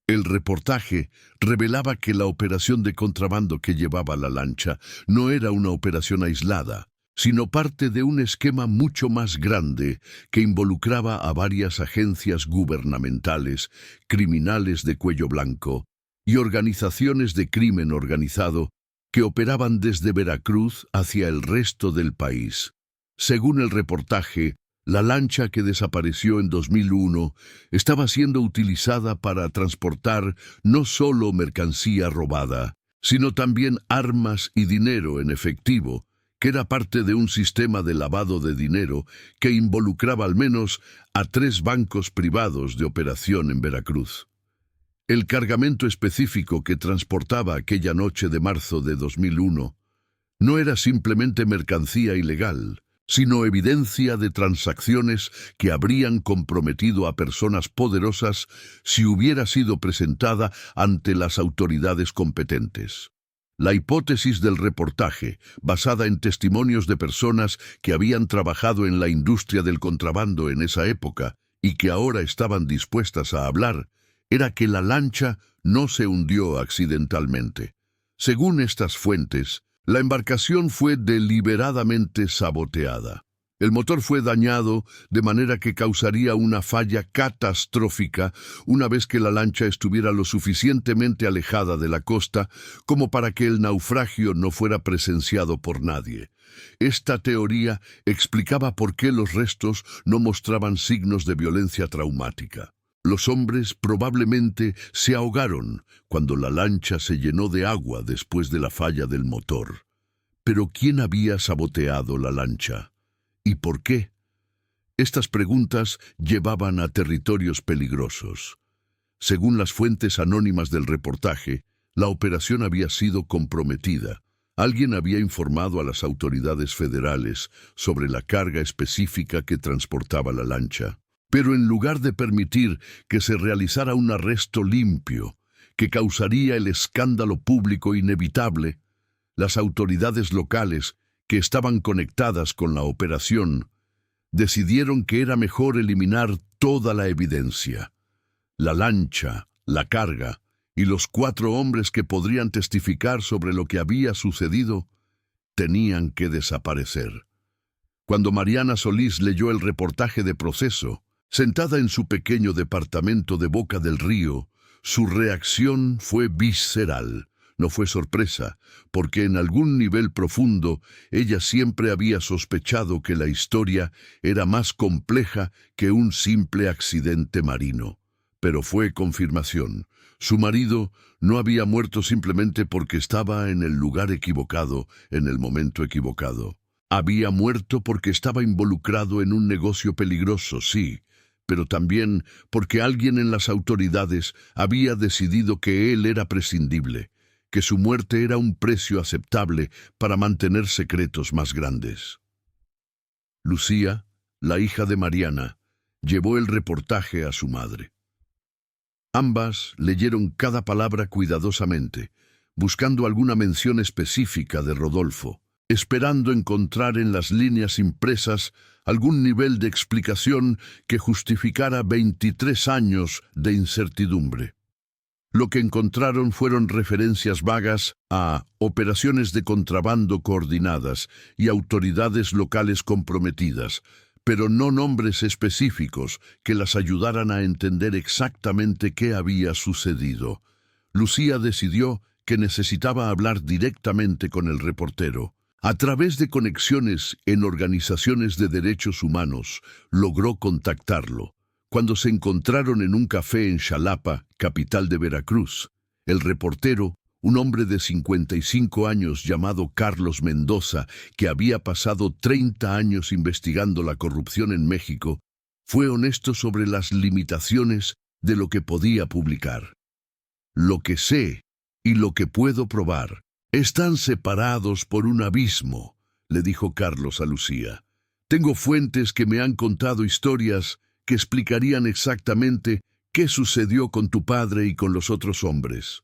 El reportaje revelaba que la operación de contrabando que llevaba la lancha no era una operación aislada, sino parte de un esquema mucho más grande que involucraba a varias agencias gubernamentales, criminales de cuello blanco y organizaciones de crimen organizado que operaban desde Veracruz hacia el resto del país. Según el reportaje, la lancha que desapareció en 2001 estaba siendo utilizada para transportar no solo mercancía robada, sino también armas y dinero en efectivo, que era parte de un sistema de lavado de dinero que involucraba al menos a 3 bancos privados de operación en Veracruz. El cargamento específico que transportaba aquella noche de marzo de 2001 no era simplemente mercancía ilegal, sino evidencia de transacciones que habrían comprometido a personas poderosas si hubiera sido presentada ante las autoridades competentes. La hipótesis del reportaje, basada en testimonios de personas que habían trabajado en la industria del contrabando en esa época y que ahora estaban dispuestas a hablar, era que la lancha no se hundió accidentalmente. Según estas fuentes, la embarcación fue deliberadamente saboteada. El motor fue dañado de manera que causaría una falla catastrófica una vez que la lancha estuviera lo suficientemente alejada de la costa como para que el naufragio no fuera presenciado por nadie. Esta teoría explicaba por qué los restos no mostraban signos de violencia traumática. Los hombres probablemente se ahogaron cuando la lancha se llenó de agua después de la falla del motor. Pero ¿quién había saboteado la lancha? ¿Y por qué? Estas preguntas llevaban a territorios peligrosos. Según las fuentes anónimas del reportaje, la operación había sido comprometida. Alguien había informado a las autoridades federales sobre la carga específica que transportaba la lancha. Pero en lugar de permitir que se realizara un arresto limpio, que causaría el escándalo público inevitable, las autoridades locales, que estaban conectadas con la operación, decidieron que era mejor eliminar toda la evidencia. La lancha, la carga y los 4 hombres que podrían testificar sobre lo que había sucedido tenían que desaparecer. Cuando Mariana Solís leyó el reportaje de Proceso, sentada en su pequeño departamento de Boca del Río, su reacción fue visceral. No fue sorpresa, porque en algún nivel profundo ella siempre había sospechado que la historia era más compleja que un simple accidente marino. Pero fue confirmación. Su marido no había muerto simplemente porque estaba en el lugar equivocado, en el momento equivocado. Había muerto porque estaba involucrado en un negocio peligroso, sí, pero también porque alguien en las autoridades había decidido que él era prescindible, que su muerte era un precio aceptable para mantener secretos más grandes. Lucía, la hija de Mariana, llevó el reportaje a su madre. Ambas leyeron cada palabra cuidadosamente, buscando alguna mención específica de Rodolfo, esperando encontrar en las líneas impresas algún nivel de explicación que justificara 23 años de incertidumbre. Lo que encontraron fueron referencias vagas a operaciones de contrabando coordinadas y autoridades locales comprometidas, pero no nombres específicos que las ayudaran a entender exactamente qué había sucedido. Lucía decidió que necesitaba hablar directamente con el reportero. A través de conexiones en organizaciones de derechos humanos, logró contactarlo. Cuando se encontraron en un café en Xalapa, capital de Veracruz, el reportero, un hombre de 55 años llamado Carlos Mendoza, que había pasado 30 años investigando la corrupción en México, fue honesto sobre las limitaciones de lo que podía publicar. Lo que sé y lo que puedo probar están separados por un abismo, le dijo Carlos a Lucía. Tengo fuentes que me han contado historias que explicarían exactamente qué sucedió con tu padre y con los otros hombres.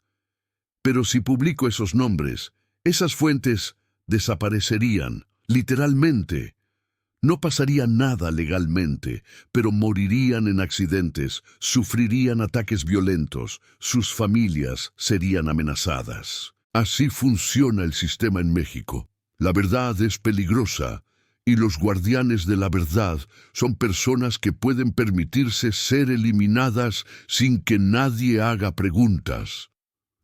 Pero si publico esos nombres, esas fuentes desaparecerían, literalmente. No pasaría nada legalmente, pero morirían en accidentes, sufrirían ataques violentos, sus familias serían amenazadas. Así funciona el sistema en México. La verdad es peligrosa, y los guardianes de la verdad son personas que pueden permitirse ser eliminadas sin que nadie haga preguntas.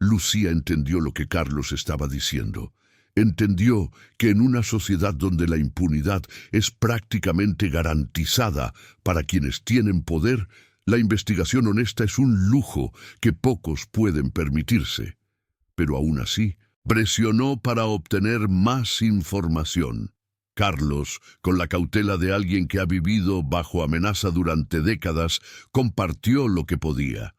Lucía entendió lo que Carlos estaba diciendo. Entendió que en una sociedad donde la impunidad es prácticamente garantizada para quienes tienen poder, la investigación honesta es un lujo que pocos pueden permitirse. Pero aún así, presionó para obtener más información. Carlos, con la cautela de alguien que ha vivido bajo amenaza durante décadas, compartió lo que podía.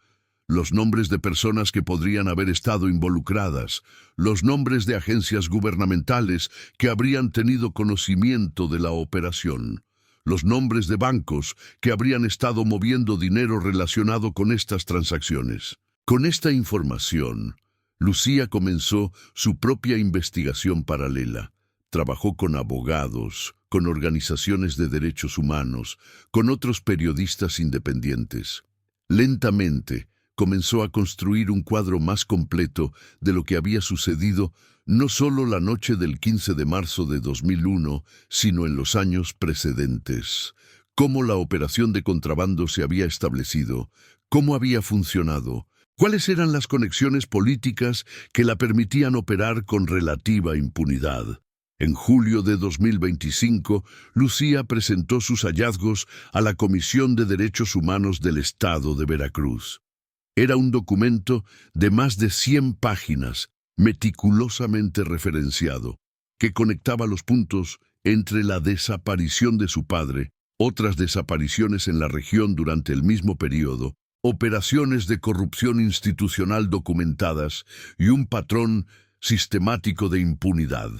Los nombres de personas que podrían haber estado involucradas, los nombres de agencias gubernamentales que habrían tenido conocimiento de la operación, los nombres de bancos que habrían estado moviendo dinero relacionado con estas transacciones. Con esta información, Lucía comenzó su propia investigación paralela. Trabajó con abogados, con organizaciones de derechos humanos, con otros periodistas independientes. Lentamente, comenzó a construir un cuadro más completo de lo que había sucedido no solo la noche del 15 de marzo de 2001, sino en los años precedentes. Cómo la operación de contrabando se había establecido, cómo había funcionado, cuáles eran las conexiones políticas que la permitían operar con relativa impunidad. En julio de 2025, Lucía presentó sus hallazgos a la Comisión de Derechos Humanos del Estado de Veracruz. Era un documento de más de 100 páginas, meticulosamente referenciado, que conectaba los puntos entre la desaparición de su padre, otras desapariciones en la región durante el mismo periodo, operaciones de corrupción institucional documentadas y un patrón sistemático de impunidad.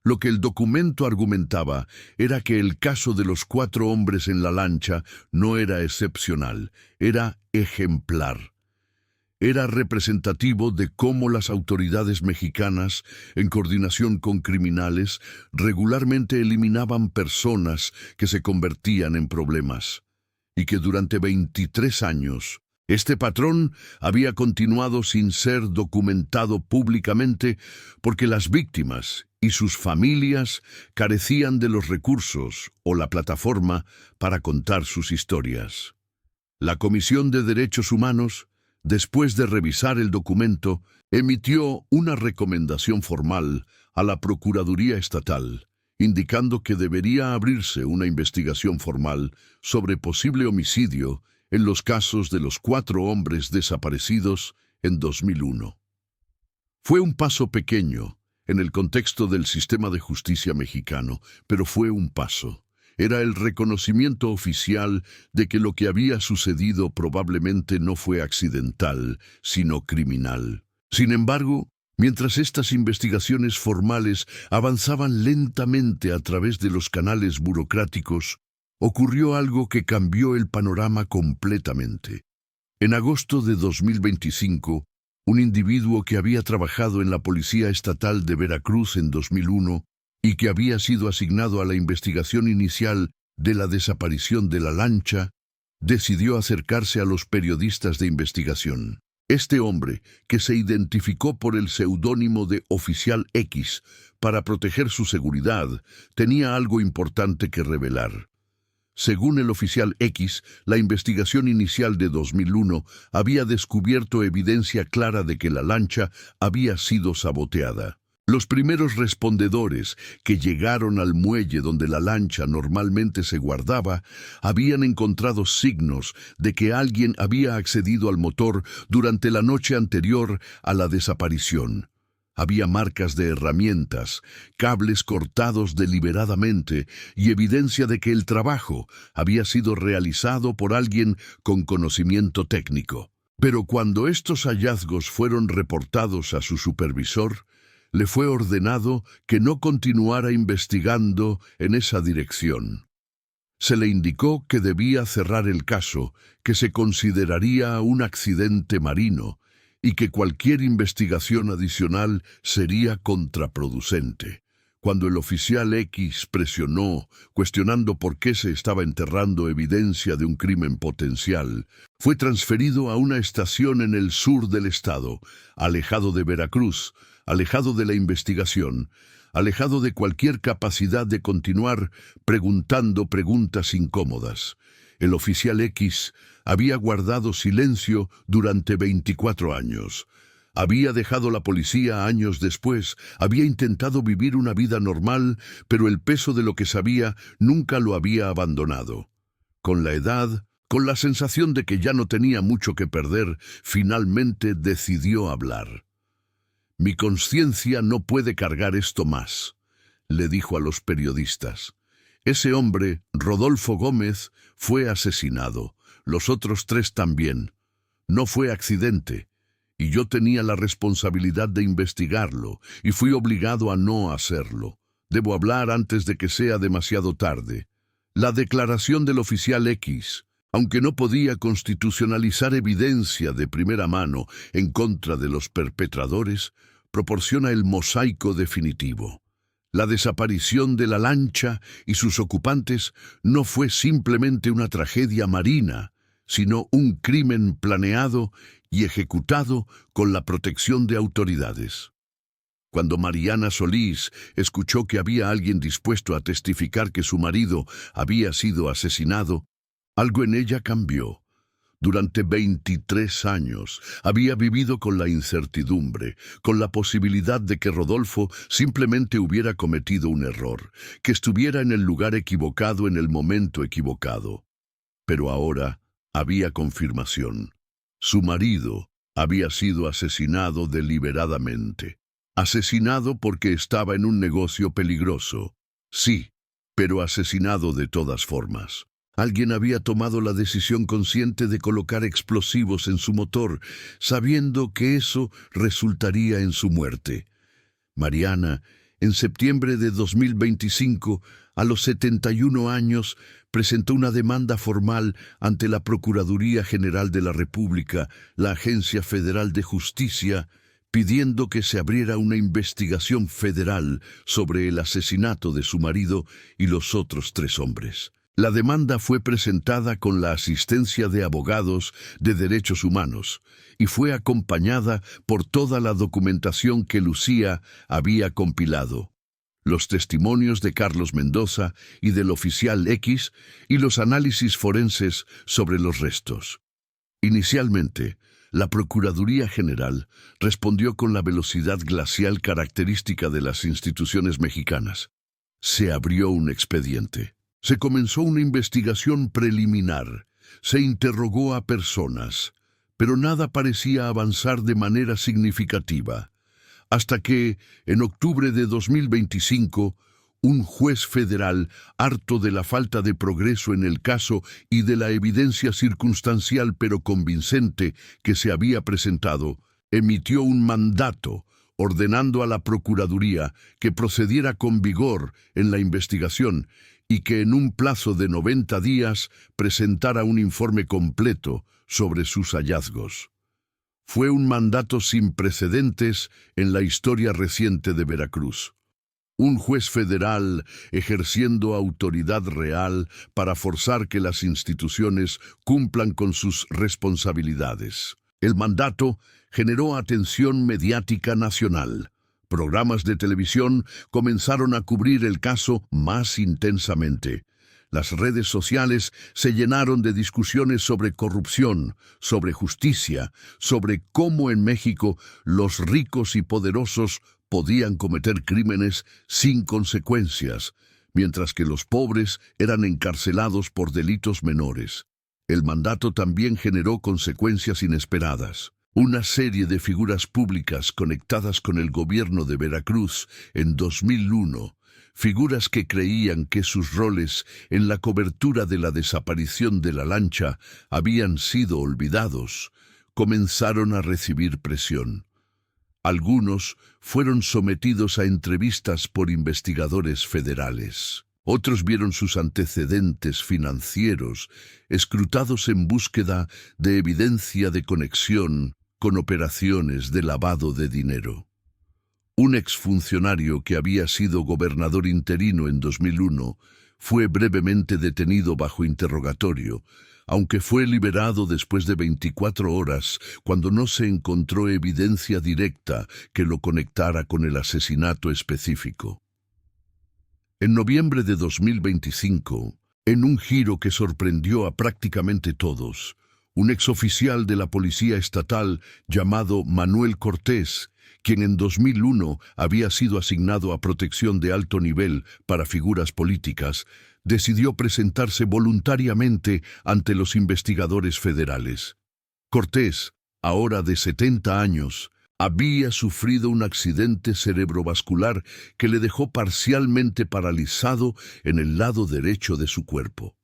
Lo que el documento argumentaba era que el caso de los 4 hombres en la lancha no era excepcional, era ejemplar. Era representativo de cómo las autoridades mexicanas, en coordinación con criminales, regularmente eliminaban personas que se convertían en problemas, y que durante 23 años, este patrón había continuado sin ser documentado públicamente porque las víctimas y sus familias carecían de los recursos o la plataforma para contar sus historias. La Comisión de Derechos Humanos, después de revisar el documento, emitió una recomendación formal a la Procuraduría Estatal, indicando que debería abrirse una investigación formal sobre posible homicidio en los casos de los 4 hombres desaparecidos en 2001. Fue un paso pequeño en el contexto del sistema de justicia mexicano, pero fue un paso. Era el reconocimiento oficial de que lo que había sucedido probablemente no fue accidental, sino criminal. Sin embargo, mientras estas investigaciones formales avanzaban lentamente a través de los canales burocráticos, ocurrió algo que cambió el panorama completamente. En agosto de 2025, un individuo que había trabajado en la Policía Estatal de Veracruz en 2001 y que había sido asignado a la investigación inicial de la desaparición de la lancha, decidió acercarse a los periodistas de investigación. Este hombre, que se identificó por el seudónimo de Oficial X para proteger su seguridad, tenía algo importante que revelar. Según el Oficial X, la investigación inicial de 2001 había descubierto evidencia clara de que la lancha había sido saboteada. Los primeros respondedores que llegaron al muelle donde la lancha normalmente se guardaba habían encontrado signos de que alguien había accedido al motor durante la noche anterior a la desaparición. Había marcas de herramientas, cables cortados deliberadamente y evidencia de que el trabajo había sido realizado por alguien con conocimiento técnico. Pero cuando estos hallazgos fueron reportados a su supervisor, le fue ordenado que no continuara investigando en esa dirección. Se le indicó que debía cerrar el caso, que se consideraría un accidente marino y que cualquier investigación adicional sería contraproducente. Cuando el Oficial X presionó, cuestionando por qué se estaba enterrando evidencia de un crimen potencial, fue transferido a una estación en el sur del estado, alejado de Veracruz, alejado de la investigación, alejado de cualquier capacidad de continuar preguntando preguntas incómodas. El Oficial X había guardado silencio durante 24 años. Había dejado la policía años después, había intentado vivir una vida normal, pero el peso de lo que sabía nunca lo había abandonado. Con la edad, con la sensación de que ya no tenía mucho que perder, finalmente decidió hablar. «Mi conciencia no puede cargar esto más», le dijo a los periodistas. Ese hombre, Rodolfo Gómez, fue asesinado. Los otros 3 también. No fue accidente. Y yo tenía la responsabilidad de investigarlo, y fui obligado a no hacerlo. Debo hablar antes de que sea demasiado tarde. La declaración del Oficial X, aunque no podía constitucionalizar evidencia de primera mano en contra de los perpetradores, proporciona el mosaico definitivo. La desaparición de la lancha y sus ocupantes no fue simplemente una tragedia marina, sino un crimen planeado y ejecutado con la protección de autoridades. Cuando Mariana Solís escuchó que había alguien dispuesto a testificar que su marido había sido asesinado, algo en ella cambió. Durante 23 años había vivido con la incertidumbre, con la posibilidad de que Rodolfo simplemente hubiera cometido un error, que estuviera en el lugar equivocado en el momento equivocado. Pero ahora había confirmación. Su marido había sido asesinado deliberadamente. Asesinado porque estaba en un negocio peligroso. Sí, pero asesinado de todas formas. Alguien había tomado la decisión consciente de colocar explosivos en su motor, sabiendo que eso resultaría en su muerte. Mariana, en septiembre de 2025, a los 71 años, presentó una demanda formal ante la Procuraduría General de la República, la Agencia Federal de Justicia, pidiendo que se abriera una investigación federal sobre el asesinato de su marido y los otros 3 hombres. La demanda fue presentada con la asistencia de abogados de derechos humanos y fue acompañada por toda la documentación que Lucía había compilado, los testimonios de Carlos Mendoza y del Oficial X y los análisis forenses sobre los restos. Inicialmente, la Procuraduría General respondió con la velocidad glacial característica de las instituciones mexicanas. Se abrió un expediente. Se comenzó una investigación preliminar, se interrogó a personas, pero nada parecía avanzar de manera significativa, hasta que, en octubre de 2025, un juez federal, harto de la falta de progreso en el caso y de la evidencia circunstancial pero convincente que se había presentado, emitió un mandato ordenando a la Procuraduría que procediera con vigor en la investigación y que en un plazo de 90 días presentara un informe completo sobre sus hallazgos. Fue un mandato sin precedentes en la historia reciente de Veracruz. Un juez federal ejerciendo autoridad real para forzar que las instituciones cumplan con sus responsabilidades. El mandato generó atención mediática nacional. Programas de televisión comenzaron a cubrir el caso más intensamente. Las redes sociales se llenaron de discusiones sobre corrupción, sobre justicia, sobre cómo en México los ricos y poderosos podían cometer crímenes sin consecuencias, mientras que los pobres eran encarcelados por delitos menores. El mandato también generó consecuencias inesperadas. Una serie de figuras públicas conectadas con el gobierno de Veracruz en 2001, figuras que creían que sus roles en la cobertura de la desaparición de la lancha habían sido olvidados, comenzaron a recibir presión. Algunos fueron sometidos a entrevistas por investigadores federales. Otros vieron sus antecedentes financieros escrutados en búsqueda de evidencia de conexión con operaciones de lavado de dinero. Un exfuncionario que había sido gobernador interino en 2001 fue brevemente detenido bajo interrogatorio, aunque fue liberado después de 24 horas cuando no se encontró evidencia directa que lo conectara con el asesinato específico. En noviembre de 2025, en un giro que sorprendió a prácticamente todos, un exoficial de la Policía Estatal llamado Manuel Cortés, quien en 2001 había sido asignado a protección de alto nivel para figuras políticas, decidió presentarse voluntariamente ante los investigadores federales. Cortés, ahora de 70 años, había sufrido un accidente cerebrovascular que le dejó parcialmente paralizado en el lado derecho de su cuerpo.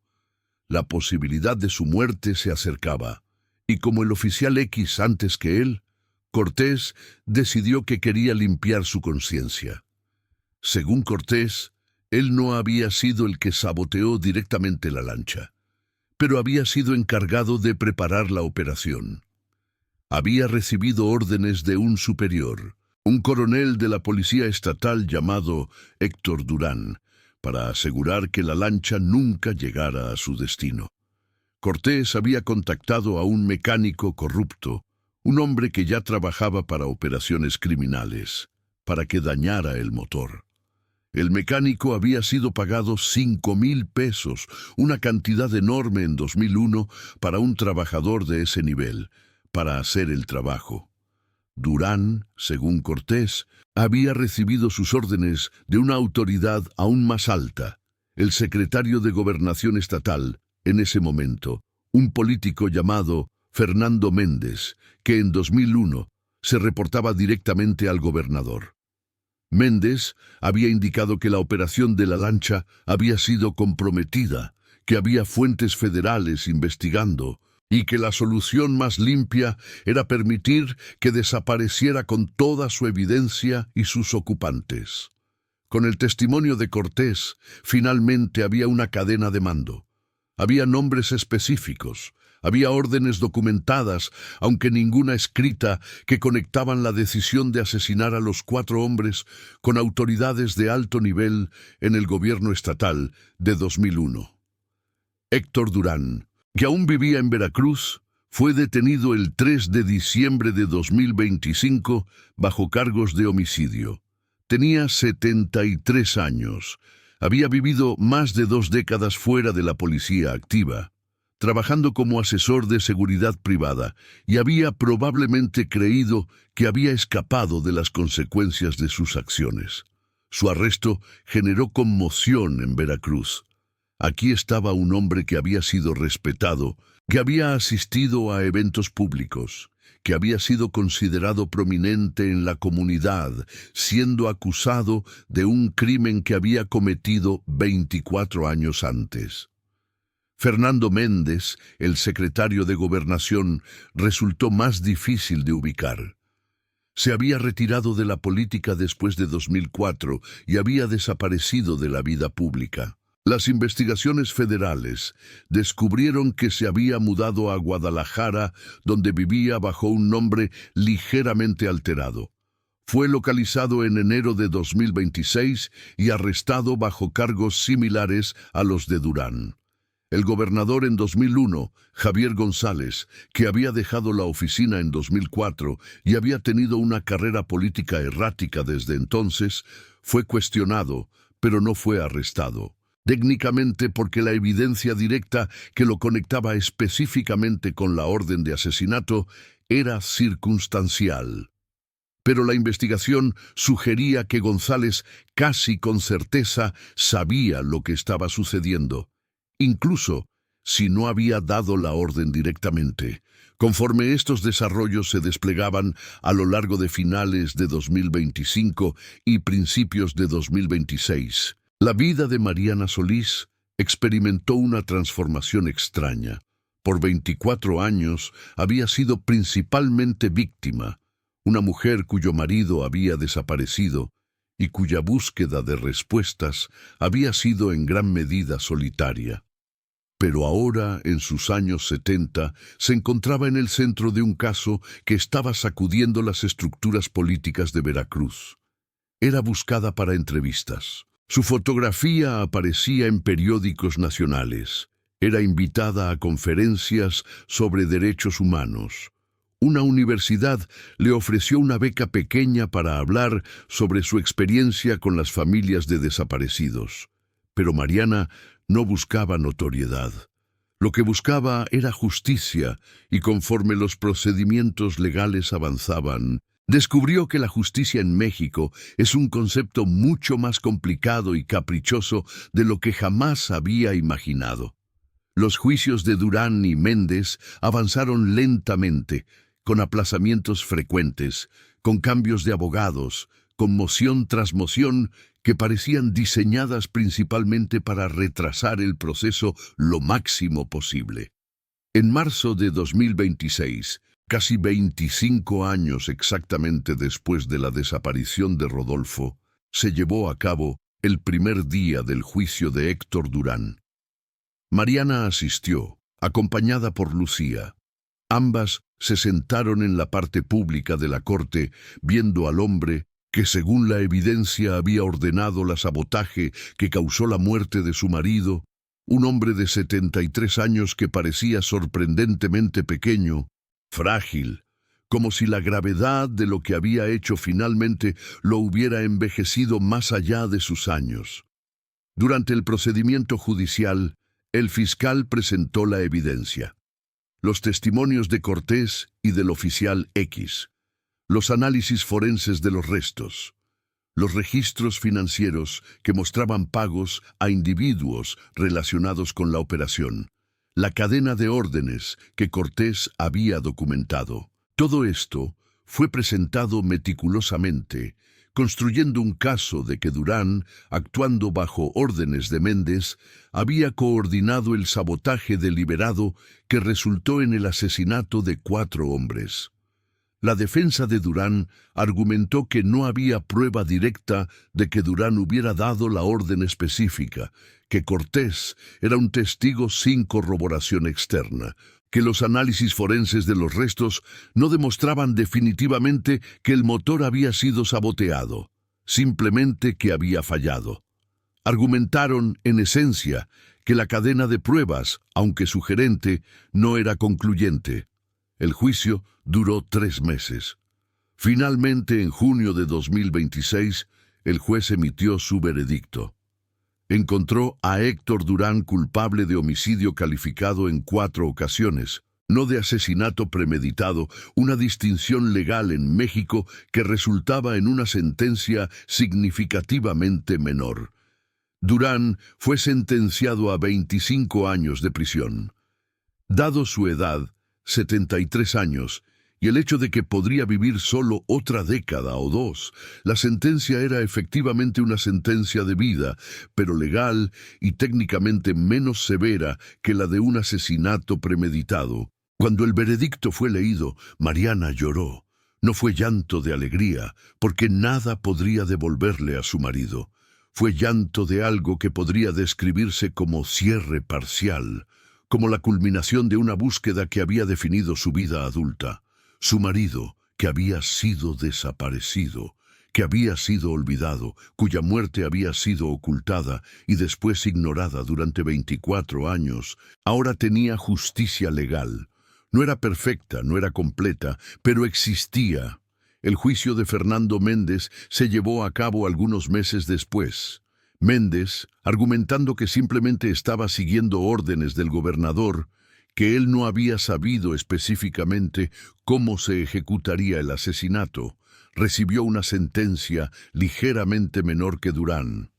La posibilidad de su muerte se acercaba, y como el oficial X antes que él, Cortés decidió que quería limpiar su conciencia. Según Cortés, él no había sido el que saboteó directamente la lancha, pero había sido encargado de preparar la operación. Había recibido órdenes de un superior, un coronel de la Policía Estatal llamado Héctor Durán, para asegurar que la lancha nunca llegara a su destino. Cortés había contactado a un mecánico corrupto, un hombre que ya trabajaba para operaciones criminales, para que dañara el motor. El mecánico había sido pagado 5,000 pesos, una cantidad enorme en 2001 para un trabajador de ese nivel, para hacer el trabajo. Durán, según Cortés, había recibido sus órdenes de una autoridad aún más alta, el secretario de Gobernación Estatal, en ese momento, un político llamado Fernando Méndez, que en 2001 se reportaba directamente al gobernador. Méndez había indicado que la operación de la lancha había sido comprometida, que había fuentes federales investigando, y que la solución más limpia era permitir que desapareciera con toda su evidencia y sus ocupantes. Con el testimonio de Cortés, finalmente había una cadena de mando. Había nombres específicos, había órdenes documentadas, aunque ninguna escrita, que conectaban la decisión de asesinar a los 4 hombres con autoridades de alto nivel en el gobierno estatal de 2001. Héctor Durán, que aún vivía en Veracruz, fue detenido el 3 de diciembre de 2025 bajo cargos de homicidio. Tenía 73 años. Había vivido más de 2 décadas fuera de la policía activa, trabajando como asesor de seguridad privada, y había probablemente creído que había escapado de las consecuencias de sus acciones. Su arresto generó conmoción en Veracruz. Aquí estaba un hombre que había sido respetado, que había asistido a eventos públicos, que había sido considerado prominente en la comunidad, siendo acusado de un crimen que había cometido 24 años antes. Fernando Méndez, el secretario de Gobernación, resultó más difícil de ubicar. Se había retirado de la política después de 2004 y había desaparecido de la vida pública. Las investigaciones federales descubrieron que se había mudado a Guadalajara, donde vivía bajo un nombre ligeramente alterado. Fue localizado en enero de 2026 y arrestado bajo cargos similares a los de Durán. El gobernador en 2001, Javier González, que había dejado la oficina en 2004 y había tenido una carrera política errática desde entonces, fue cuestionado, pero no fue arrestado. Técnicamente porque la evidencia directa que lo conectaba específicamente con la orden de asesinato era circunstancial. Pero la investigación sugería que González casi con certeza sabía lo que estaba sucediendo, incluso si no había dado la orden directamente. Conforme estos desarrollos se desplegaban a lo largo de finales de 2025 y principios de 2026, la vida de Mariana Solís experimentó una transformación extraña. Por 24 años había sido principalmente víctima, una mujer cuyo marido había desaparecido y cuya búsqueda de respuestas había sido en gran medida solitaria. Pero ahora, en sus años 70, se encontraba en el centro de un caso que estaba sacudiendo las estructuras políticas de Veracruz. Era buscada para entrevistas. Su fotografía aparecía en periódicos nacionales. Era invitada a conferencias sobre derechos humanos. Una universidad le ofreció una beca pequeña para hablar sobre su experiencia con las familias de desaparecidos. Pero Mariana no buscaba notoriedad. Lo que buscaba era justicia, y conforme los procedimientos legales avanzaban, descubrió que la justicia en México es un concepto mucho más complicado y caprichoso de lo que jamás había imaginado. Los juicios de Durán y Méndez avanzaron lentamente, con aplazamientos frecuentes, con cambios de abogados, con moción tras moción que parecían diseñadas principalmente para retrasar el proceso lo máximo posible. En marzo de 2026, casi 25 años exactamente después de la desaparición de Rodolfo, se llevó a cabo el primer día del juicio de Héctor Durán. Mariana asistió, acompañada por Lucía. Ambas se sentaron en la parte pública de la corte, viendo al hombre que, según la evidencia, había ordenado el sabotaje que causó la muerte de su marido, un hombre de 73 años que parecía sorprendentemente pequeño, frágil, como si la gravedad de lo que había hecho finalmente lo hubiera envejecido más allá de sus años. Durante el procedimiento judicial, el fiscal presentó la evidencia: los testimonios de Cortés y del oficial X, los análisis forenses de los restos, los registros financieros que mostraban pagos a individuos relacionados con la operación, la cadena de órdenes que Cortés había documentado. Todo esto fue presentado meticulosamente, construyendo un caso de que Durán, actuando bajo órdenes de Méndez, había coordinado el sabotaje deliberado que resultó en el asesinato de 4 hombres. La defensa de Durán argumentó que no había prueba directa de que Durán hubiera dado la orden específica, que Cortés era un testigo sin corroboración externa, que los análisis forenses de los restos no demostraban definitivamente que el motor había sido saboteado, simplemente que había fallado. Argumentaron, en esencia, que la cadena de pruebas, aunque sugerente, no era concluyente. El juicio duró 3 meses. Finalmente, en junio de 2026, el juez emitió su veredicto. Encontró a Héctor Durán culpable de homicidio calificado en 4 ocasiones, no de asesinato premeditado, una distinción legal en México que resultaba en una sentencia significativamente menor. Durán fue sentenciado a 25 años de prisión. Dado su edad, 73 años, y el hecho de que podría vivir solo otra década o 2, la sentencia era efectivamente una sentencia de vida, pero legal y técnicamente menos severa que la de un asesinato premeditado. Cuando el veredicto fue leído, Mariana lloró. No fue llanto de alegría, porque nada podría devolverle a su marido. Fue llanto de algo que podría describirse como cierre parcial, como la culminación de una búsqueda que había definido su vida adulta. Su marido, que había sido desaparecido, que había sido olvidado, cuya muerte había sido ocultada y después ignorada durante 24 años, ahora tenía justicia legal. No era perfecta, no era completa, pero existía. El juicio de Fernando Méndez se llevó a cabo algunos meses después. Méndez, argumentando que simplemente estaba siguiendo órdenes del gobernador, que él no había sabido específicamente cómo se ejecutaría el asesinato, recibió una sentencia ligeramente menor que Durán.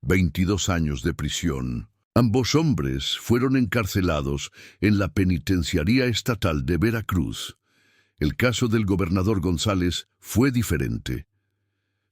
22 años de prisión. Ambos hombres fueron encarcelados en la Penitenciaría Estatal de Veracruz. El caso del gobernador González fue diferente.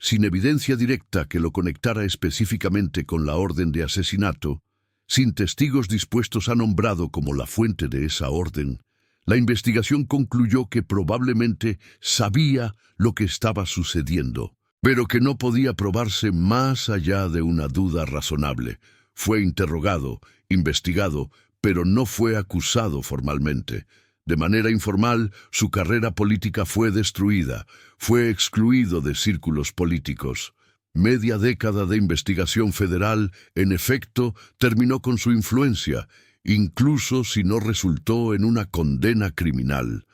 Sin evidencia directa que lo conectara específicamente con la orden de asesinato, sin testigos dispuestos a nombrado como la fuente de esa orden, la investigación concluyó que probablemente sabía lo que estaba sucediendo, pero que no podía probarse más allá de una duda razonable. Fue interrogado, investigado, pero no fue acusado formalmente. De manera informal, su carrera política fue destruida, fue excluido de círculos políticos. Media década de investigación federal, en efecto, terminó con su influencia, incluso si no resultó en una condena criminal.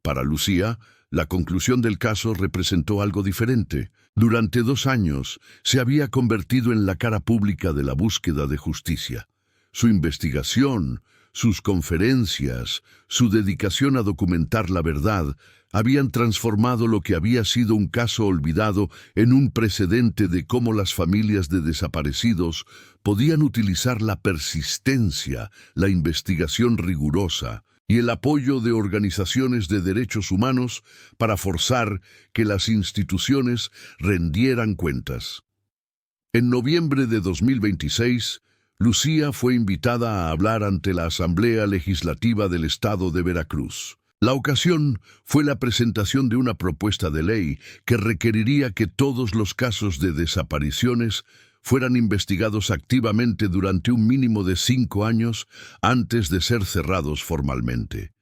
Para Lucía, la conclusión del caso representó algo diferente. Durante 2 años, se había convertido en la cara pública de la búsqueda de justicia. Su investigación, sus conferencias, su dedicación a documentar la verdad, habían transformado lo que había sido un caso olvidado en un precedente de cómo las familias de desaparecidos podían utilizar la persistencia, la investigación rigurosa y el apoyo de organizaciones de derechos humanos para forzar que las instituciones rendieran cuentas. En noviembre de 2026, Lucía fue invitada a hablar ante la Asamblea Legislativa del Estado de Veracruz. La ocasión fue la presentación de una propuesta de ley que requeriría que todos los casos de desapariciones fueran investigados activamente durante un mínimo de 5 años antes de ser cerrados formalmente.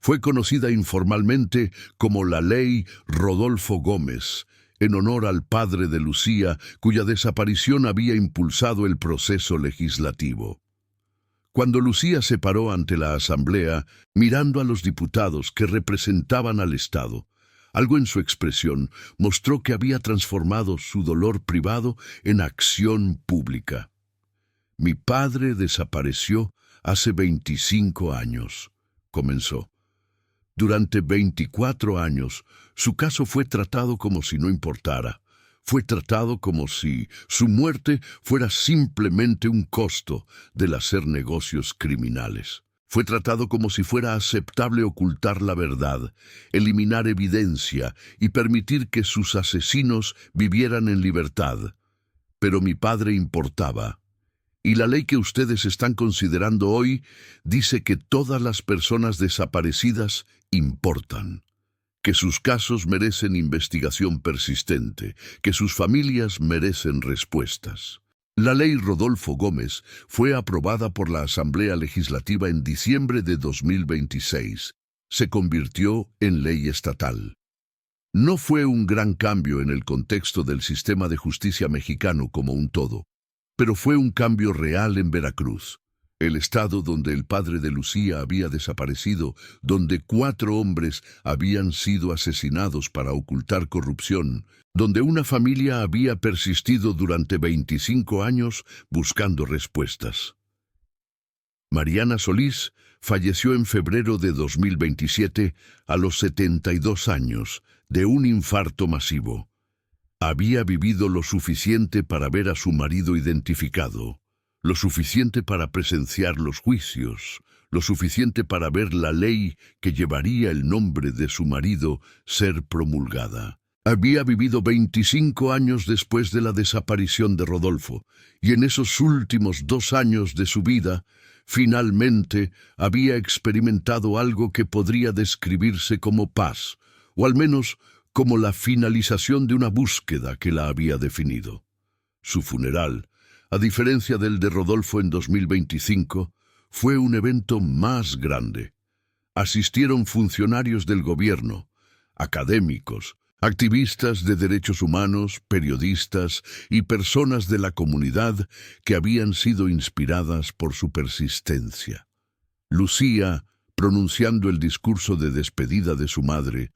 Fue conocida informalmente como la Ley Rodolfo Gómez, en honor al padre de Lucía, cuya desaparición había impulsado el proceso legislativo. Cuando Lucía se paró ante la Asamblea, mirando a los diputados que representaban al Estado, algo en su expresión mostró que había transformado su dolor privado en acción pública. «Mi padre desapareció hace 25 años», comenzó. Durante 24 años, su caso fue tratado como si no importara. Fue tratado como si su muerte fuera simplemente un costo del hacer negocios criminales. Fue tratado como si fuera aceptable ocultar la verdad, eliminar evidencia y permitir que sus asesinos vivieran en libertad. Pero mi padre importaba. Y la ley que ustedes están considerando hoy dice que todas las personas desaparecidas importan, que sus casos merecen investigación persistente, que sus familias merecen respuestas. La ley Rodolfo Gómez fue aprobada por la Asamblea Legislativa en diciembre de 2026. Se convirtió en ley estatal. No fue un gran cambio en el contexto del sistema de justicia mexicano como un todo, pero fue un cambio real en Veracruz, el estado donde el padre de Lucía había desaparecido, donde 4 hombres habían sido asesinados para ocultar corrupción, donde una familia había persistido durante 25 años buscando respuestas. Mariana Solís falleció en febrero de 2027 a los 72 años de un infarto masivo. Había vivido lo suficiente para ver a su marido identificado, lo suficiente para presenciar los juicios, lo suficiente para ver la ley que llevaría el nombre de su marido ser promulgada. Había vivido 25 años después de la desaparición de Rodolfo, y en esos últimos 2 años de su vida, finalmente había experimentado algo que podría describirse como paz, o al menos como la finalización de una búsqueda que la había definido. Su funeral, a diferencia del de Rodolfo en 2025, fue un evento más grande. Asistieron funcionarios del gobierno, académicos, Activistas de derechos humanos, periodistas y personas de la comunidad que habían sido inspiradas por su persistencia. Lucía, pronunciando el discurso de despedida de su madre,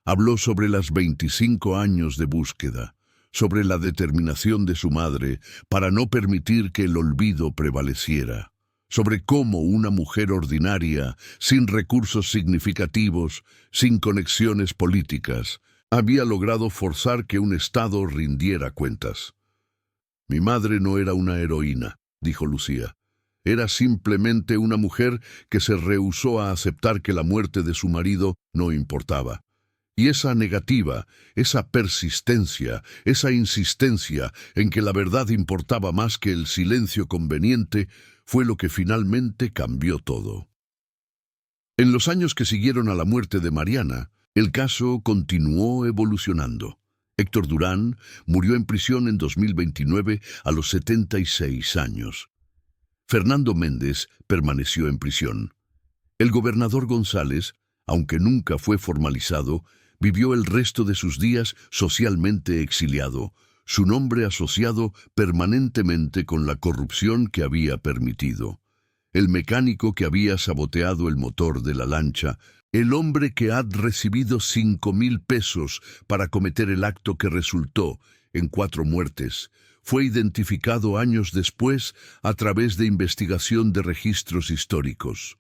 habló sobre las 25 años de búsqueda, sobre la determinación de su madre para no permitir que el olvido prevaleciera, sobre cómo una mujer ordinaria, sin recursos significativos, sin conexiones políticas, había logrado forzar que un Estado rindiera cuentas. «Mi madre no era una heroína», dijo Lucía. «Era simplemente una mujer que se rehusó a aceptar que la muerte de su marido no importaba. Y esa negativa, esa persistencia, esa insistencia en que la verdad importaba más que el silencio conveniente, fue lo que finalmente cambió todo». En los años que siguieron a la muerte de Mariana, el caso continuó evolucionando. Héctor Durán murió en prisión en 2029 a los 76 años. Fernando Méndez permaneció en prisión. El gobernador González, aunque nunca fue formalizado, vivió el resto de sus días socialmente exiliado, su nombre asociado permanentemente con la corrupción que había permitido. El mecánico que había saboteado el motor de la lancha, el hombre que ha recibido 5,000 pesos para cometer el acto que resultó en 4 muertes, fue identificado años después a través de investigación de registros históricos.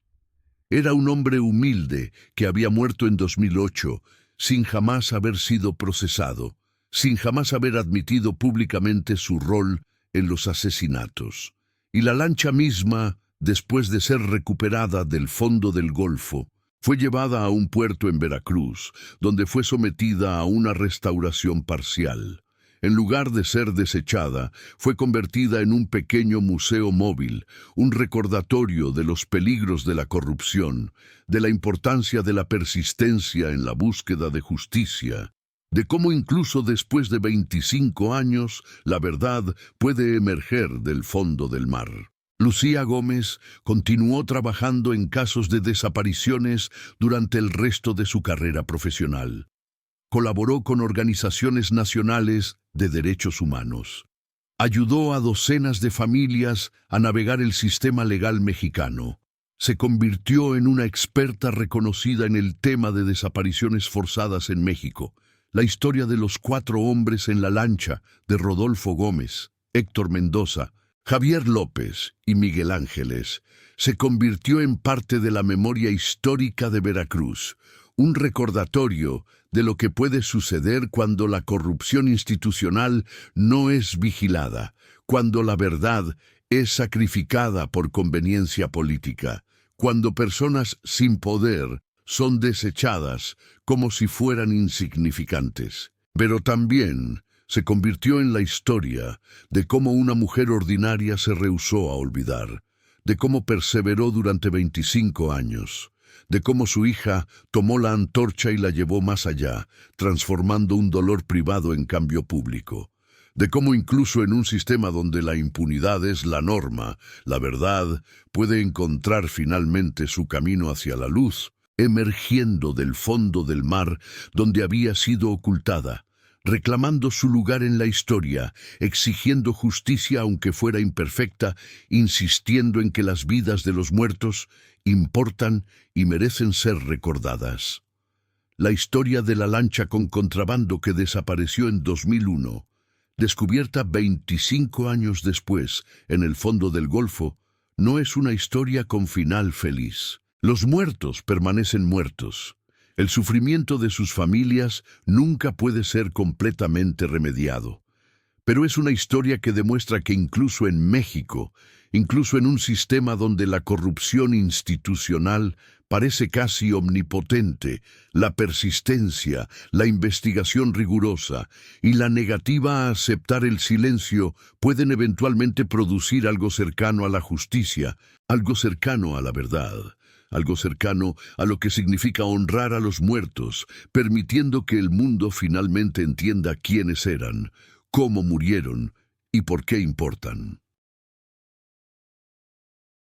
Era un hombre humilde que había muerto en 2008, sin jamás haber sido procesado, sin jamás haber admitido públicamente su rol en los asesinatos. Y la lancha misma, después de ser recuperada del fondo del Golfo, fue llevada a un puerto en Veracruz, donde fue sometida a una restauración parcial. En lugar de ser desechada, fue convertida en un pequeño museo móvil, un recordatorio de los peligros de la corrupción, de la importancia de la persistencia en la búsqueda de justicia, de cómo incluso después de 25 años, la verdad puede emerger del fondo del mar. Lucía Gómez continuó trabajando en casos de desapariciones durante el resto de su carrera profesional. Colaboró con organizaciones nacionales de derechos humanos. Ayudó a docenas de familias a navegar el sistema legal mexicano. Se convirtió en una experta reconocida en el tema de desapariciones forzadas en México. La historia de los 4 hombres en la lancha de Rodolfo Gómez, Héctor Mendoza, Javier López y Miguel Ángeles se convirtió en parte de la memoria histórica de Veracruz, un recordatorio de lo que puede suceder cuando la corrupción institucional no es vigilada, cuando la verdad es sacrificada por conveniencia política, cuando personas sin poder son desechadas como si fueran insignificantes. Pero también se convirtió en la historia de cómo una mujer ordinaria se rehusó a olvidar, de cómo perseveró durante 25 años, de cómo su hija tomó la antorcha y la llevó más allá, transformando un dolor privado en cambio público, de cómo incluso en un sistema donde la impunidad es la norma, la verdad puede encontrar finalmente su camino hacia la luz, emergiendo del fondo del mar donde había sido ocultada, reclamando su lugar en la historia, exigiendo justicia aunque fuera imperfecta, insistiendo en que las vidas de los muertos importan y merecen ser recordadas. La historia de la lancha con contrabando que desapareció en 2001, descubierta 25 años después en el fondo del Golfo, no es una historia con final feliz. Los muertos permanecen muertos. El sufrimiento de sus familias nunca puede ser completamente remediado. Pero es una historia que demuestra que incluso en México, incluso en un sistema donde la corrupción institucional parece casi omnipotente, la persistencia, la investigación rigurosa y la negativa a aceptar el silencio pueden eventualmente producir algo cercano a la justicia, algo cercano a la verdad, algo cercano a lo que significa honrar a los muertos, permitiendo que el mundo finalmente entienda quiénes eran, cómo murieron y por qué importan.